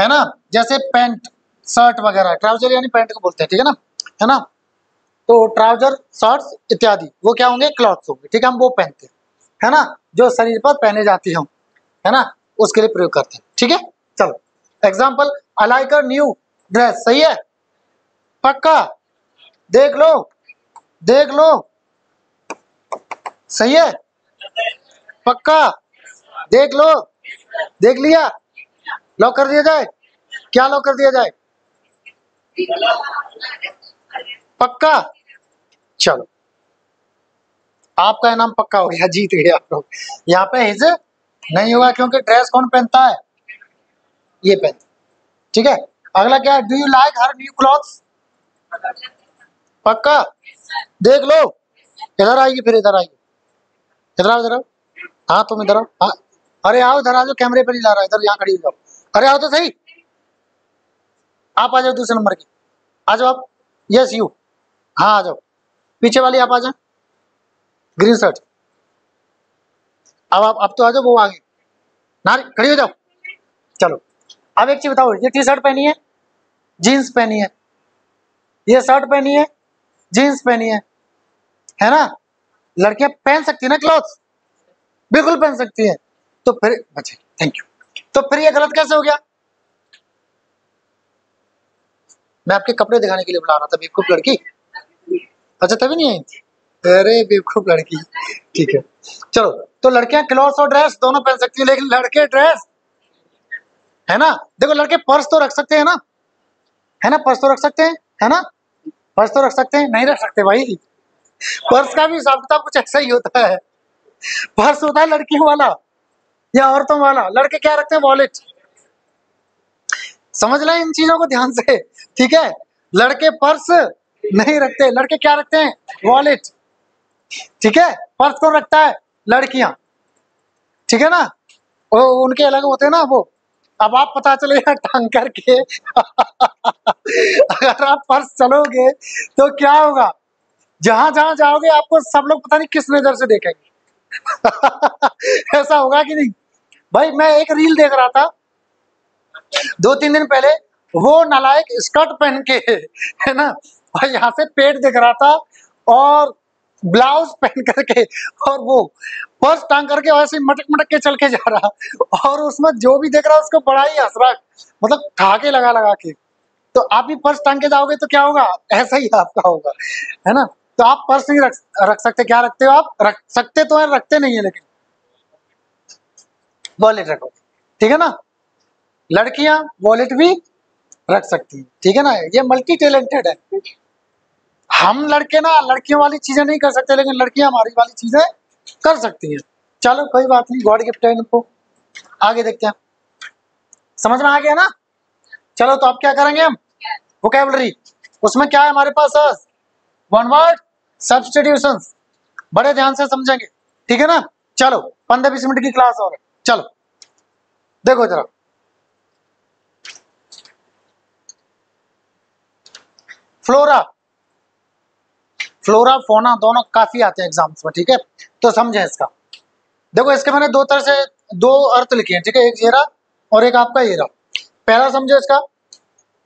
है ना। जैसे पैंट, शर्ट वगैरह, ट्राउजर यानी पैंट को बोलते हैं, ठीक है ना, है ना। तो ट्राउजर, शर्ट्स इत्यादि वो क्या होंगे? क्लॉथ्स होंगे। ठीक है, हम वो पहनते हैं, है ना, जो शरीर पर पहने जाती हों, है ना, उसके लिए प्रयोग करते हैं। ठीक है, चलो example, I like a new dress, सही है, पक्का, देख लो, देख लो, सही है, पक्का, देख लो, देख लिया, लॉक कर दिया जाए, क्या लॉक कर दिया जाए, पक्का, चलो आपका इनाम पक्का हो गया, जीत गए आप लोग। यहाँ पे हिज नहीं होगा क्योंकि ड्रेस कौन पहनता है, ये पहनता, ठीक है। अगला क्या है, do you like her new clothes, पक्का, देख लो, इधर आइए, फिर इधर आइए, इधर आओ, इधर आओ, हाँ तुम इधर आओ, हाँ, अरे आओ इधर आ जाओ, कैमरे पे नहीं ला रहा, इधर यहाँ खड़ी हो जाओ, अरे आओ तो सही, आप आ जाओ दूसरे नंबर की, आ जाओ आप, यस यू, हाँ आ जाओ, पीछे वाली आप आ जाओ, ग्रीन शर्ट, अब आप तो आ जाओ, वो आगे, नारी खड़ी हो जाओ, चलो अब एक चीज बताओ, ये टी शर्ट पहनी है, जीन्स पहनी है, ये शर्ट पहनी है, जीन्स पहनी है ना, लड़कियां पहन सकती है ना क्लॉथ्स, बिल्कुल पहन सकती है, तो फिर बचे, थैंक यू, तो फिर ये गलत कैसे हो गया, मैं आपके कपड़े दिखाने के लिए बुला रहा था, बेवकूफ लड़की, अच्छा तभी नहीं आई, अरे बेवकूफ लड़की, ठीक है, चलो, तो लड़कियां क्लॉथ्स और ड्रेस दोनों पहन सकती है, लेकिन लड़के ड्रेस, है ना, देखो लड़के पर्स तो रख सकते हैं ना, है ना, पर्स तो रख सकते हैं, है ना, पर्स तो रख सकते हैं, नहीं रख सकते भाई, पर्स का भी हिसाब किताब कुछ ऐसा ही होता है, पर्स होता है लड़कियों वाला या औरतों वाला, लड़के क्या रखते हैं, वॉलेट, समझ लें इन चीजों को ध्यान से, ठीक है, लड़के पर्स नहीं रखते, लड़के क्या रखते हैं, वॉलेट, ठीक है, पर्स कौन रखता है, लड़कियां, ठीक है ना, वो उनके अलग होते हैं ना वो, अब आप पता चलेगा टांग करके अगर आप पर्स चलोगे तो क्या होगा, जहां जहां जाओगे आपको सब लोग पता नहीं किस नजर से देखेंगे ऐसा होगा कि नहीं, भाई मैं एक रील देख रहा था 2-3 दिन पहले, वो नालायक स्कर्ट पहन के, है ना, और यहाँ से पेट दिख रहा था और ब्लाउज पहन करके, और वो पर्स टांग करके वैसे मटक मटक के चल के जा रहा, और उसमें जो भी देख रहा उसको बड़ा ही हंस रहा, मतलब ठहाके लगा लगा के, तो आप भी पर्स टांग के जाओगे तो क्या होगा, ऐसा ही आपका होगा, है ना, तो आप पर्स नहीं रख सकते, क्या रखते हो आप, रख सकते तो है, रखते नहीं है, लेकिन वॉलेट रखो, ठीक है ना, लड़कियां वॉलेट भी रख सकती है, ठीक है ना, ये मल्टी टैलेंटेड है, हम लड़के ना लड़कियों वाली चीजें नहीं कर सकते, लेकिन लड़कियां हमारी वाली चीजें कर सकती हैं, चलो कोई बात नहीं, गॉड गिफ्ट है इनको, आगे देखते हैं, समझ में आ गया ना, चलो तो अब क्या करेंगे हम, वोकैबुलरी, उसमें क्या है हमारे पास, वन वर्ड सब्स्टिट्यूशंस, बड़े ध्यान से समझेंगे, ठीक है ना, चलो 15-20 मिनट की क्लास और है, चलो देखो जरा, फ्लोरा, फ्लोरा फोना दोनों काफी आते हैं एग्जाम्स में, ठीक है, तो समझें इसका, देखो इसके मैंने दो तरह से दो अर्थ लिखे हैं, ठीक है, एक ये रहा और एक आपका ये रहा, पहला समझो इसका,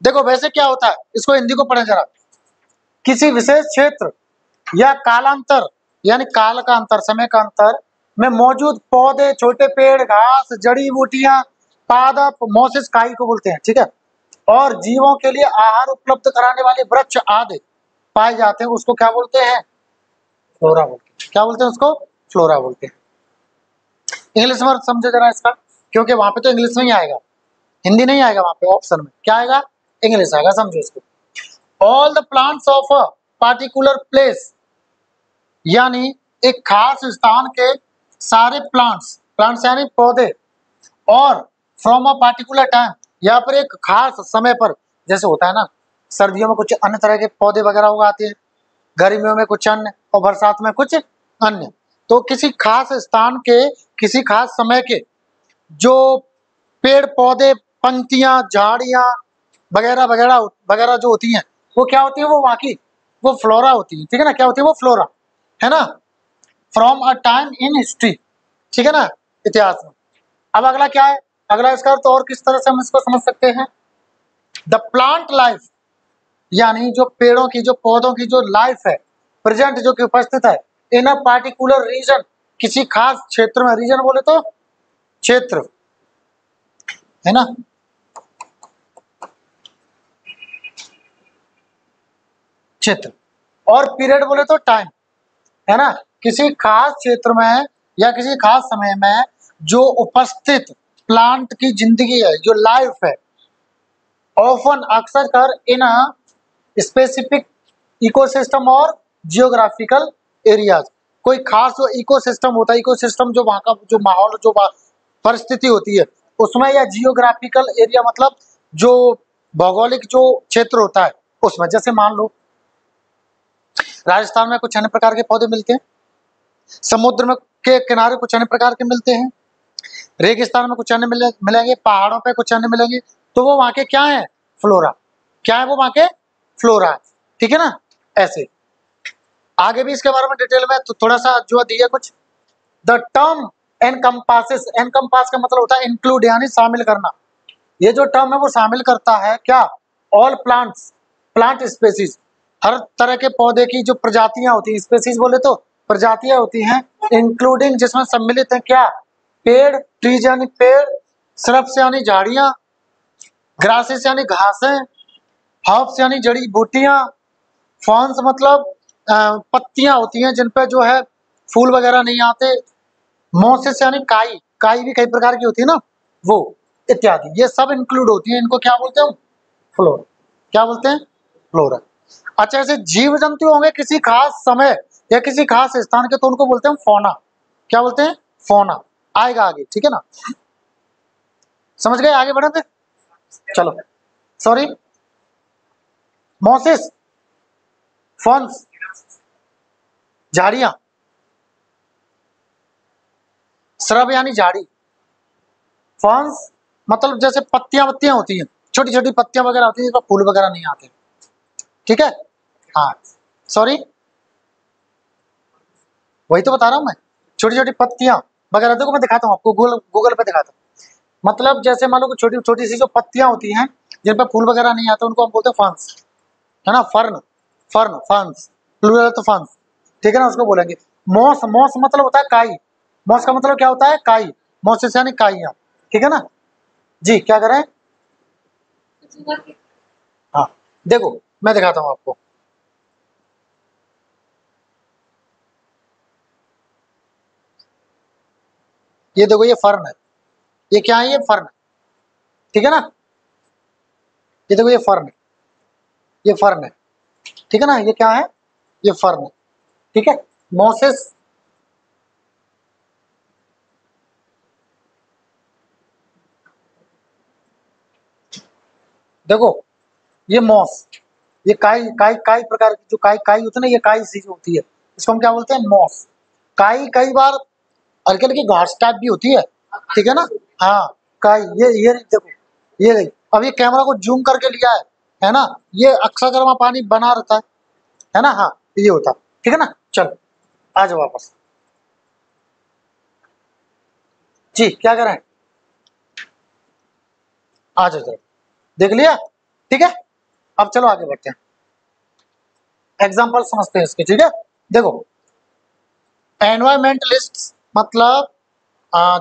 देखो वैसे क्या होता है, इसको हिंदी को पढ़े जरा, किसी विशेष क्षेत्र या कालांतर, यानी काल का अंतर, समय का अंतर में मौजूद पौधे, छोटे पेड़, घास, जड़ी बूटियां, पादप, मोसिस काई को बोलते हैं, ठीक है, और जीवों के लिए आहार उपलब्ध कराने वाले वृक्ष आदि पाए जाते हैं, उसको क्या बोलते हैं, फ्लोरा बोलते हैं, क्या बोलते हैं उसको, फ्लोरा बोलते हैं, इंग्लिश में समझो जरा इसका, क्योंकि वहां पे तो इंग्लिश में ही आएगा, हिंदी नहीं आएगा, वहां पे ऑप्शन में क्या आएगा, इंग्लिश आएगा, समझो इसको, all the plants of a particular place, यानी एक खास स्थान के सारे प्लांट्स, प्लांट्स यानी पौधे, और फ्रॉम अ पार्टिकुलर टाइम, यहाँ पर एक खास समय पर, जैसे होता है ना सर्दियों में कुछ अन्य तरह के पौधे वगैरह उगाते हैं, गर्मियों में कुछ अन्य, और बरसात में कुछ अन्य, तो किसी खास स्थान के किसी खास समय के जो पेड़ पौधे, पंक्तियां, झाड़ियां वगैरह वगैरह वगैरह जो होती हैं, वो क्या होती है, वो वहाँ की वो फ्लोरा होती है, ठीक है ना, क्या होती है वो फ्लोरा, है ना, from a time in history, ठीक है ना, इतिहास में। अब अगला क्या है, अगला इसका अर्थ और किस तरह से हम इसको समझ सकते हैं, द प्लांट लाइफ, यानी जो पेड़ों की, जो पौधों की जो लाइफ है, प्रेजेंट जो कि उपस्थित है, इन अ पार्टिकुलर रीजन, किसी खास क्षेत्र में, रीजन बोले तो क्षेत्र, है ना, क्षेत्र, और पीरियड बोले तो टाइम, है ना, किसी खास क्षेत्र में या किसी खास समय में जो उपस्थित प्लांट की जिंदगी है, जो लाइफ है, ऑफन अक्सर कर इन स्पेसिफिक इकोसिस्टम और जियोग्राफिकल एरियाज। कोई खास जो इकोसिस्टम होता है, इकोसिस्टम जो वहाँ का जो माहौल, जो परिस्थिति होती है उसमें, या जियोग्राफिकल एरिया मतलब जो भौगोलिक जो क्षेत्र होता है उसमें। जैसे मान लो राजस्थान में कुछ अन्य प्रकार के पौधे मिलते हैं, समुद्र में के किनारे कुछ अन्य प्रकार के मिलते हैं, रेगिस्तान में कुछ अन्य मिलेंगे, पहाड़ों पे कुछ अन्य मिलेंगे। तो वो वहाँ के क्या है? फ्लोरा। क्या है वो? वहाँ के फ्लोरा। ठीक है ना? ऐसे आगे भी इसके बारे में डिटेल में तो थोड़ा सा जो दिया कुछ। द टर्म एनकम्पासेस, एनकम्पास का मतलब होता है इंक्लूड, यानी शामिल करना। ये जो टर्म है वो शामिल करता है क्या? ऑल प्लांट्स, प्लांट स्पेसीज, हर तरह के पौधे की जो प्रजातियां होती हैं, स्पेसीज बोले तो प्रजातियां होती हैं, इंक्लूडिंग जिसमें सम्मिलित है क्या? पेड़, ट्रीज यानी पेड़, श्रब्स यानी झाड़ियां, ग्रासेस यानी घासें, हर्ब्स यानी जड़ी बूटियां, फॉर्न्स मतलब पत्तियां होती हैं जिन पे जो है फूल वगैरह नहीं आते, मॉसेस यानी काई, काई भी कई प्रकार की होती है ना वो, इत्यादि, ये सब इंक्लूड होती हैं। इनको क्या बोलते हैं? फ्लोरा। क्या बोलते हैं? फ्लोरा। अच्छा, ऐसे जीव जंतु होंगे किसी खास समय या किसी खास स्थान के, तो उनको बोलते हैं फौना। क्या बोलते हैं? फौना। आएगा आगे, ठीक है ना? समझ गए? आगे बढ़े थे, चलो। सॉरी, मॉसेस, फॉन्स, झाड़ियां, श्रब यानी झाड़ी, फॉन्स मतलब जैसे पत्तियां वत्तियां होती हैं, छोटी छोटी पत्तियां वगैरह होती है जिसमें फूल वगैरह नहीं आते। ठीक है? हाँ, सॉरी, वही तो बता रहा हूं मैं, छोटी छोटी पत्तियां वगैरह। देखो मैं दिखाता हूँ आपको, गूगल पे दिखाता हूँ। मतलब जैसे मान लो कि छोटी छोटी सी जो पत्तियां होती हैं जिन पर फूल वगैरह नहीं आते, उनको हम बोलते हैं फर्न्स, है ना? फर्न, फर्न, फर्न्स, प्लूरल तो फर्न्स। ठीक है ना? उसको बोलेंगे मॉस। मॉस मतलब होता है काई। मॉस का मतलब क्या होता है? काई। मॉसेस यानी काइयां। ठीक है ना जी? क्या करें? हाँ, देखो मैं दिखाता हूँ आपको। ये देखो, ये फर्न है। ये क्या है? ये फर्न है। ठीक है ना? ये देखो, ये फर्न है, ये फर्न है। ठीक है ना? ये क्या है? ये फर्न है। ठीक है? मॉसेस, देखो ये मॉस, ये काई, काई काई प्रकार की जो काई काई होती है ना, ये काई सी जो होती है, इसको हम क्या बोलते हैं? मॉस। काई कई बार हल्की हल्की घास टाइप भी होती है। ठीक है ना? हाँ, काई। ये देखो, ये देखो, अब ये कैमरा को जूम करके लिया है ना? ये अक्सर गर्मा पानी बना रहता है ना? हाँ, ये होता है। ठीक है ना? चलो आ जाओ वापस। जी, क्या करें? आ जाओ जरा, देख लिया? ठीक है, अब चलो आगे बढ़ते हैं, एग्जाम्पल समझते हैं इसके। ठीक है? देखो, एनवायरमेंटलिस्ट मतलब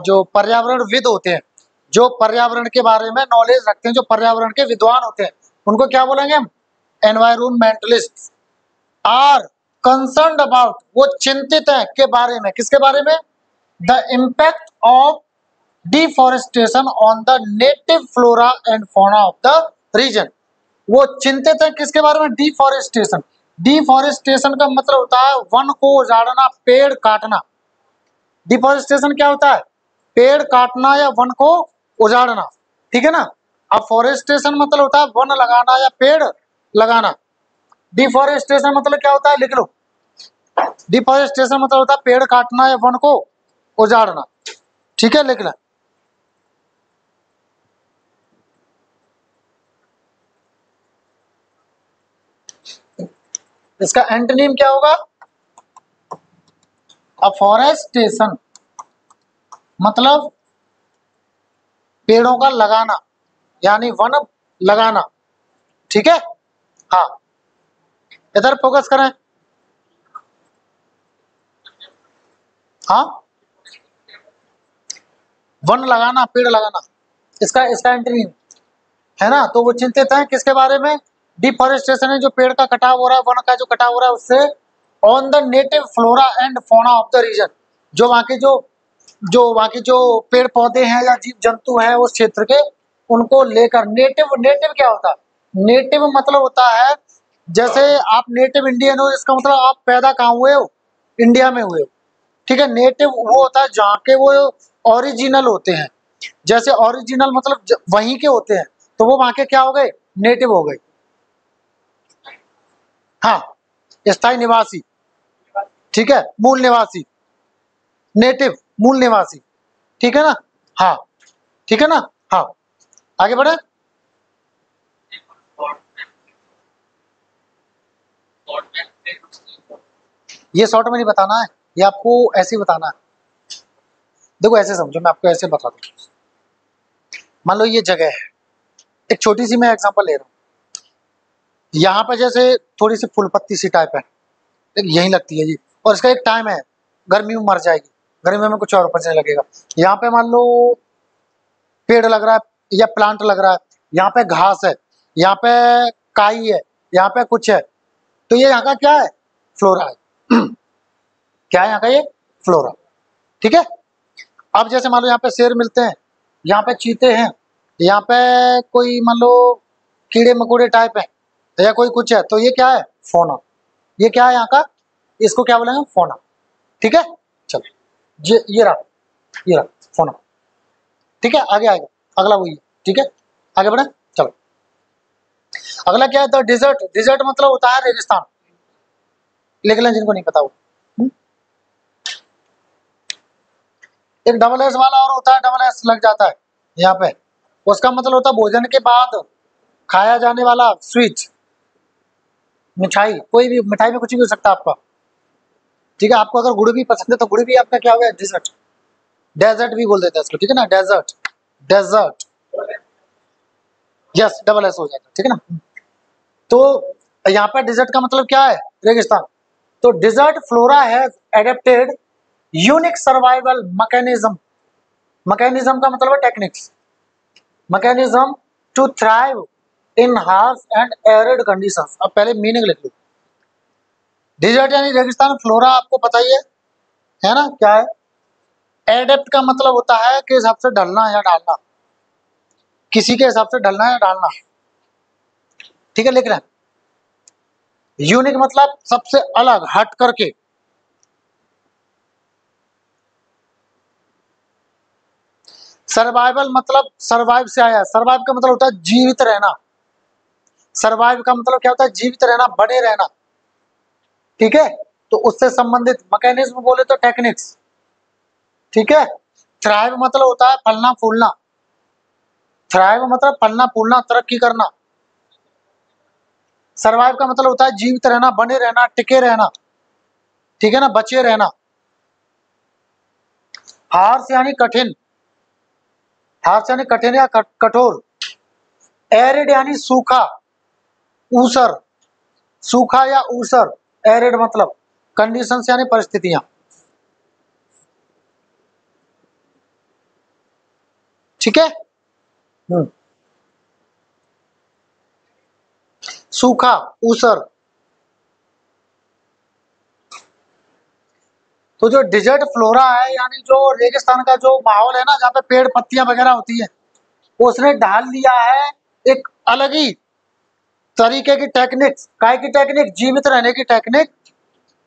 जो पर्यावरणविद होते हैं, जो पर्यावरण के बारे में नॉलेज रखते हैं, जो पर्यावरण के विद्वान होते हैं, उनको क्या बोलेंगे हम? एनवायरमेंटलिस्ट। आर कंसर्न्ड अबाउट, वो चिंतित है के बारे में, किसके बारे में? The impact of deforestation on the native flora and fauna of the region. वो चिंतित है किसके बारे में? डिफॉरेस्टेशन। डिफॉरेस्टेशन का मतलब होता है वन को उजाड़ना, पेड़ काटना। डिफॉरेस्टेशन क्या होता है? पेड़ काटना या वन को उजाड़ना। ठीक है ना? अब फॉरेस्टेशन मतलब होता है वन लगाना या पेड़ लगाना। डिफॉरेस्टेशन मतलब क्या होता है? लिख लो। डिफॉरेस्टेशन मतलब होता है पेड़ काटना या वन को उजाड़ना। ठीक है, लिख लें। इसका एंटोनिम क्या होगा? अफॉरेस्टेशन मतलब पेड़ों का लगाना, यानी वन लगाना। ठीक है? हाँ, इधर फोकस करें। हाँ, वन लगाना, पेड़ लगाना, इसका इसका एंटोनिम है ना? तो वो चिंतित हैं किसके बारे में? डिफॉरेस्टेशन है, जो पेड़ का कटाव हो रहा है, वन का जो कटाव हो रहा है उससे on the native flora and fauna of the region, जो वहाँ के जो पेड़ पौधे हैं या जीव जंतु हैं उस क्षेत्र के, उनको लेकर। नेटिव, नेटिव क्या होता है? नेटिव मतलब होता है, जैसे आप नेटिव इंडियन हो, इसका मतलब आप पैदा कहाँ हुए हो? इंडिया में हुए हो, ठीक है। नेटिव वो होता है जहाँ के वो ओरिजिनल होते हैं, जैसे ओरिजिनल मतलब वहीं के होते हैं, तो वो वहाँ के क्या हो गए? नेटिव हो गए। हाँ, स्थायी निवासी, ठीक है, मूल निवासी, नेटिव मूल निवासी, ठीक है ना? हाँ, ठीक है ना? हाँ, आगे बढ़े। ये शॉर्ट में नहीं बताना है, ये आपको ऐसे ही बताना है। देखो ऐसे समझो, मैं आपको ऐसे बता दूं। मान लो ये जगह है, एक छोटी सी मैं एग्जांपल ले रहा हूँ। यहाँ पे जैसे थोड़ी सी फूल पत्ती सी टाइप है, यही लगती है जी, और इसका एक टाइम है, गर्मी में मर जाएगी, गर्मी में कुछ और पचने लगेगा। यहाँ पे मान लो पेड़ लग रहा है या प्लांट लग रहा है, यहाँ पे घास है, यहाँ पे काई है, यहाँ पे कुछ है, तो ये यहाँ का क्या है? फ्लोरा है। क्या है यहाँ का? ये फ्लोरा, ठीक है। अब जैसे मान लो यहाँ पे शेर मिलते हैं, यहाँ पे चीते हैं, यहाँ पे कोई मान लो कीड़े मकोड़े टाइप है या कोई कुछ है, तो ये क्या है? फौना। ये क्या है यहाँ का? इसको क्या बोलेंगे? फौना, ठीक है। चलो ये रहा, ये रहा फौना, ठीक है। आगे आएगा अगला वही है, ठीक है, आगे बढ़े। चलो अगला क्या है? The dessert. डिजर्ट मतलब होता है रेगिस्तान, लिख लें जिनको नहीं पता वो। एक डबल एस वाला और होता है, डबल एस लग जाता है यहाँ पे, उसका मतलब होता है भोजन के बाद खाया जाने वाला स्वीट, मिठाई, कोई भी मिठाई में कुछ भी हो सकता है आपका, ठीक है। आपको अगर गुड़ भी पसंद है तो गुड़ भी आपका क्या हो गया? डिजर्ट। डेजर्ट भी बोल देते हैं इसको, ठीक है ना? Desert, desert, yes, double S हो जाता है, ठीक है ना? तो यहाँ पर डिजर्ट का मतलब क्या है? रेगिस्तान। तो desert flora has adapted unique survival mechanism. Mechanism का मतलब है techniques, mechanism to thrive in harsh and arid conditions. अब पहले मीनिंग लिख लो। डिजर्ट यानी रेगिस्तान, फ्लोरा आपको पता ही है ना? क्या है? एडेप्ट का मतलब होता है कि हिसाब से ढलना या डालना, किसी के हिसाब से ढलना या डालना, ठीक है, लिख रहे हैं। यूनिक मतलब सबसे अलग, हट करके। सर्वाइवल मतलब सर्वाइव से आया, सर्वाइव का मतलब होता है जीवित रहना। सर्वाइव का मतलब क्या होता है? जीवित रहना, बने रहना, ठीक है। तो उससे संबंधित मैकेनिज्म बोले तो टेक्निक्स, ठीक है। थ्राइव मतलब होता है फलना फूलना, थ्राइव मतलब फलना फूलना, तरक्की करना। सर्वाइव का मतलब होता है जीवित रहना, बने रहना, टिके रहना, ठीक है ना, बचे रहना। हार्श यानी कठिन, हार्श यानी कठिन या कठोर। एरिड यानी सूखा, ऊसर, सूखा या ऊसर, एरिड मतलब। कंडीशंस यानी परिस्थितियां, ठीक है। सूखा, ऊसर। तो जो डिजर्ट फ्लोरा है, यानी जो रेगिस्तान का जो माहौल है ना, जहाँ पे पेड़ पत्तियां वगैरह होती है, उसने ढाल लिया है एक अलग ही तरीके की टेक्निक्स। काय की टेक्निक? जीवित रहने की टेक्निक,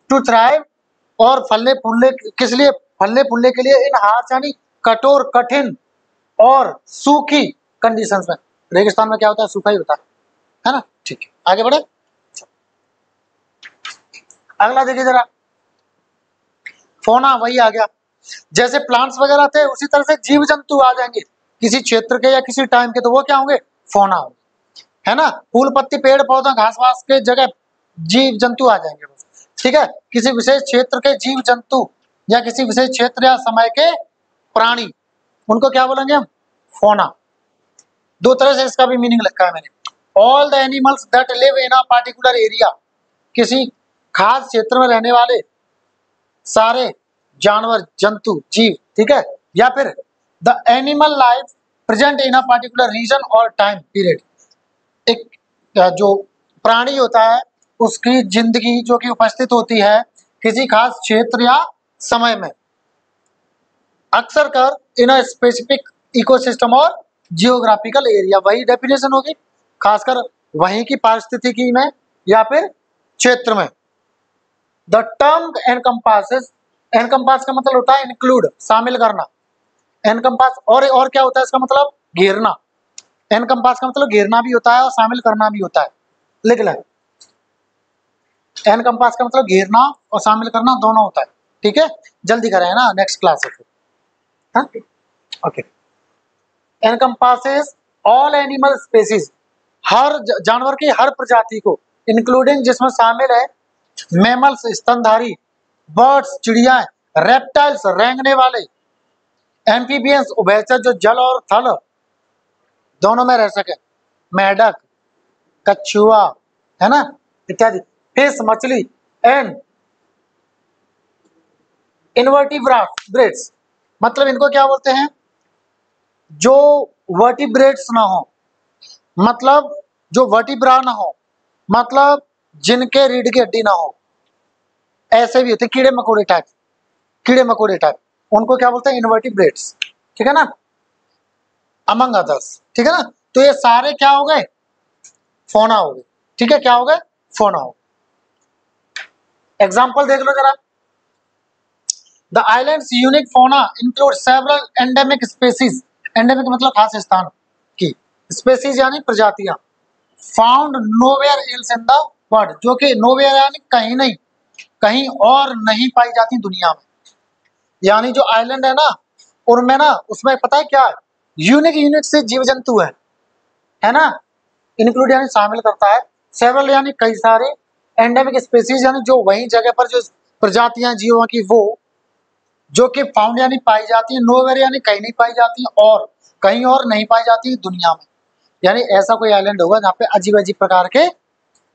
टू थ्राइव, और फलने फूलने, किस लिए? फलने फूलने के लिए, इन हार्श यानी कठोर, कठिन और सूखी कंडीशंस में। रेगिस्तान में क्या होता है? सूखा ही होता है ना? ठीक है, आगे बढ़े। अगला देखिए जरा, फौना वही आ गया। जैसे प्लांट्स वगैरह थे, उसी तरह से जीव जंतु आ जाएंगे किसी क्षेत्र के या किसी टाइम के, तो वो क्या होंगे? फौना होंगे, है ना? फूल पत्ती पेड़ पौधा घास वास के जगह जीव जंतु आ जाएंगे, ठीक है। किसी विशेष क्षेत्र के जीव जंतु या किसी विशेष क्षेत्र या समय के प्राणी, उनको क्या बोलेंगे हम? फौना। दो तरह से इसका भी मीनिंग लिखा है मैंने। All the animals that live in a particular area, किसी खास क्षेत्र में रहने वाले सारे जानवर, जंतु, जीव, ठीक है। या फिर the animal life present in a particular reason और टाइम पीरियड, एक जो प्राणी होता है उसकी जिंदगी जो कि उपस्थित होती है किसी खास क्षेत्र या समय में, अक्सर कर इन अ स्पेसिफिक इकोसिस्टम और जियोग्राफिकल एरिया। वही डेफिनेशन होगी, खासकर वहीं की पारिस्थितिकी में या फिर क्षेत्र में। द टर्म एनकम्पासेस, एनकम्पास का मतलब होता है इंक्लूड, शामिल करना। एनकम्पास और क्या होता है इसका मतलब? घेरना। एनकम्पास का मतलब घेरना भी होता है और शामिल करना भी होता है। लिख लें, एनकम्पास का मतलब घेरना और शामिल करना दोनों होता है। ठीक है, जल्दी करें ना, नेक्स्ट क्लास है फिर। हाँ okay. Encompasses all animal species, हर जानवर की हर प्रजाति को, इंक्लूडिंग जिसमें शामिल है मैमल्स स्तनधारी, बर्ड्स चिड़िया, रेप्टाइल्स रेंगने वाले, एम्फीबियंस उभयचर जो जल और थल दोनों में रह सके, मेढक, कछुआ, है ना, इत्यादि, फिश मछली, एंड इनवर्टिब्रेट्स, मतलब इनको क्या बोलते हैं? जो वर्टिब्रेट्स ना हो, मतलब जो वर्टिब्रा ना हो, मतलब जिनके रीढ़ की हड्डी ना हो, ऐसे भी होते कीड़े मकोड़े टाइप, कीड़े मकोड़े टाइप, उनको क्या बोलते हैं? इनवर्टिब्रेट्स। ठीक है ना, अमंग अदर्स। ठीक है ना, तो ये सारे क्या हो गए? फोना हो गए। ठीक है, क्या हो गए? फोना हो गए। एग्जाम्पल देख लो जरा। द आइलैंड्स यूनिक फोना include several endemic species, endemic मतलब खास स्थान की, स्पेसीज यानी प्रजातियां, found nowhere else in the world, जो कि नोवेयर यानी कहीं नहीं, कहीं और नहीं पाई जाती दुनिया में। यानी जो आइलैंड है ना, उनमें ना, उसमें पता है क्या है? यूनिक यूनिक से जीव जंतु है ना, इंक्लूड यानी शामिल करता है, सेवरल यानी कई सारे, एंडेमिक स्पेसीज यानी जो वही जगह पर जो प्रजातियां जीवों की वो, जो कि फाउंड यानी पाई जाती है, नोवेयर यानी कहीं नहीं पाई जाती, और कहीं और नहीं पाई जाती दुनिया में। यानी ऐसा कोई आइलैंड होगा जहाँ पे अजीब अजीब प्रकार के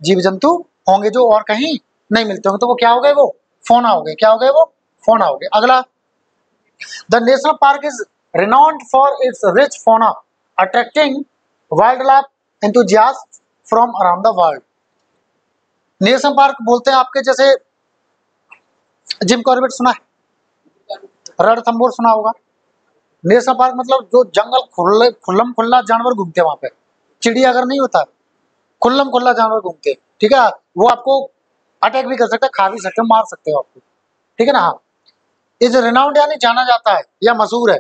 जीव जंतु होंगे जो और कहीं नहीं मिलते होंगे, तो वो क्या हो गए? वो फोना हो गए। क्या हो गए? वो फोना हो गए। अगला, the national park is renowned for its rich fauna, attracting wildlife enthusiasts from around the world. National park बोलते हैं आपके जैसे जिम कॉर्बेट सुना है, रणथंभौर सुना होगा। नेशनल पार्क मतलब जो जंगल खुल्लम खुल्ला जानवर घूमते हैं वहां पे, चिड़िया अगर नहीं होता, खुल्लम खुल्ला जानवर घूमते, ठीक है, वो आपको अटैक भी कर सकते हैं, खा भी सकते हैं, मार सकते हो आपको। ठीक है ना, हाँ। इज रिनाउंड यानी जाना जाता है या मशहूर है।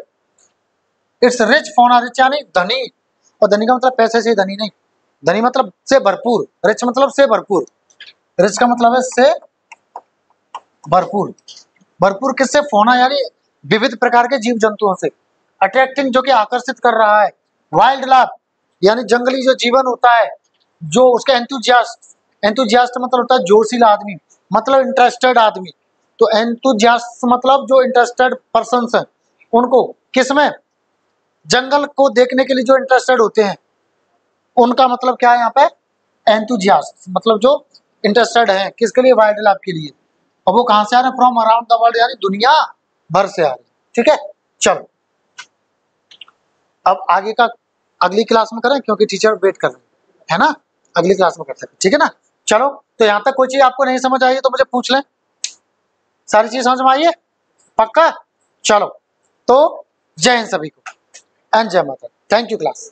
इट्स रिच फोना, रिच यानी धनी, और धनी का मतलब पैसे से धनी नहीं, धनी मतलब से भरपूर, रिच मतलब से भरपूर, रिच का मतलब है से भरपूर। भरपूर किससे? फोना यानी विविध प्रकार के जीव जंतुओं से, अट्रैक्टिंग जो कि आकर्षित कर रहा है, वाइल्ड लाइफ यानी जंगली जो जीवन होता है, जो उसका एंथुजियास्ट, एंथुजियास्ट मतलब होता है जोशीला आदमी, मतलब इंटरेस्टेड आदमी, तो एंथुजियास्ट मतलब जो इंटरेस्टेड पर्सन्स हैं उनको किसमें? जंगल को देखने के लिए जो इंटरेस्टेड होते हैं उनका मतलब क्या है यहाँ पे? एंथुजियास्ट, मतलब जो इंटरेस्टेड है किसके लिए? वाइल्ड लाइफ के लिए। और वो कहां से आ रहे हैं? फ्रॉम अराउंड द वर्ल्ड, यानी दुनिया भर से आ रहे हैं। ठीक है, चलो अब आगे का अगली क्लास में करें क्योंकि टीचर वेट कर रहे हैं, है ना, अगली क्लास में करते हैं। ठीक है ना, चलो, तो यहाँ तक कोई चीज आपको नहीं समझ आई तो मुझे पूछ लें। सारी चीज समझ में आई है? पक्का? चलो, तो जय हिंद सभी को, एंड जय माता। Thank you class.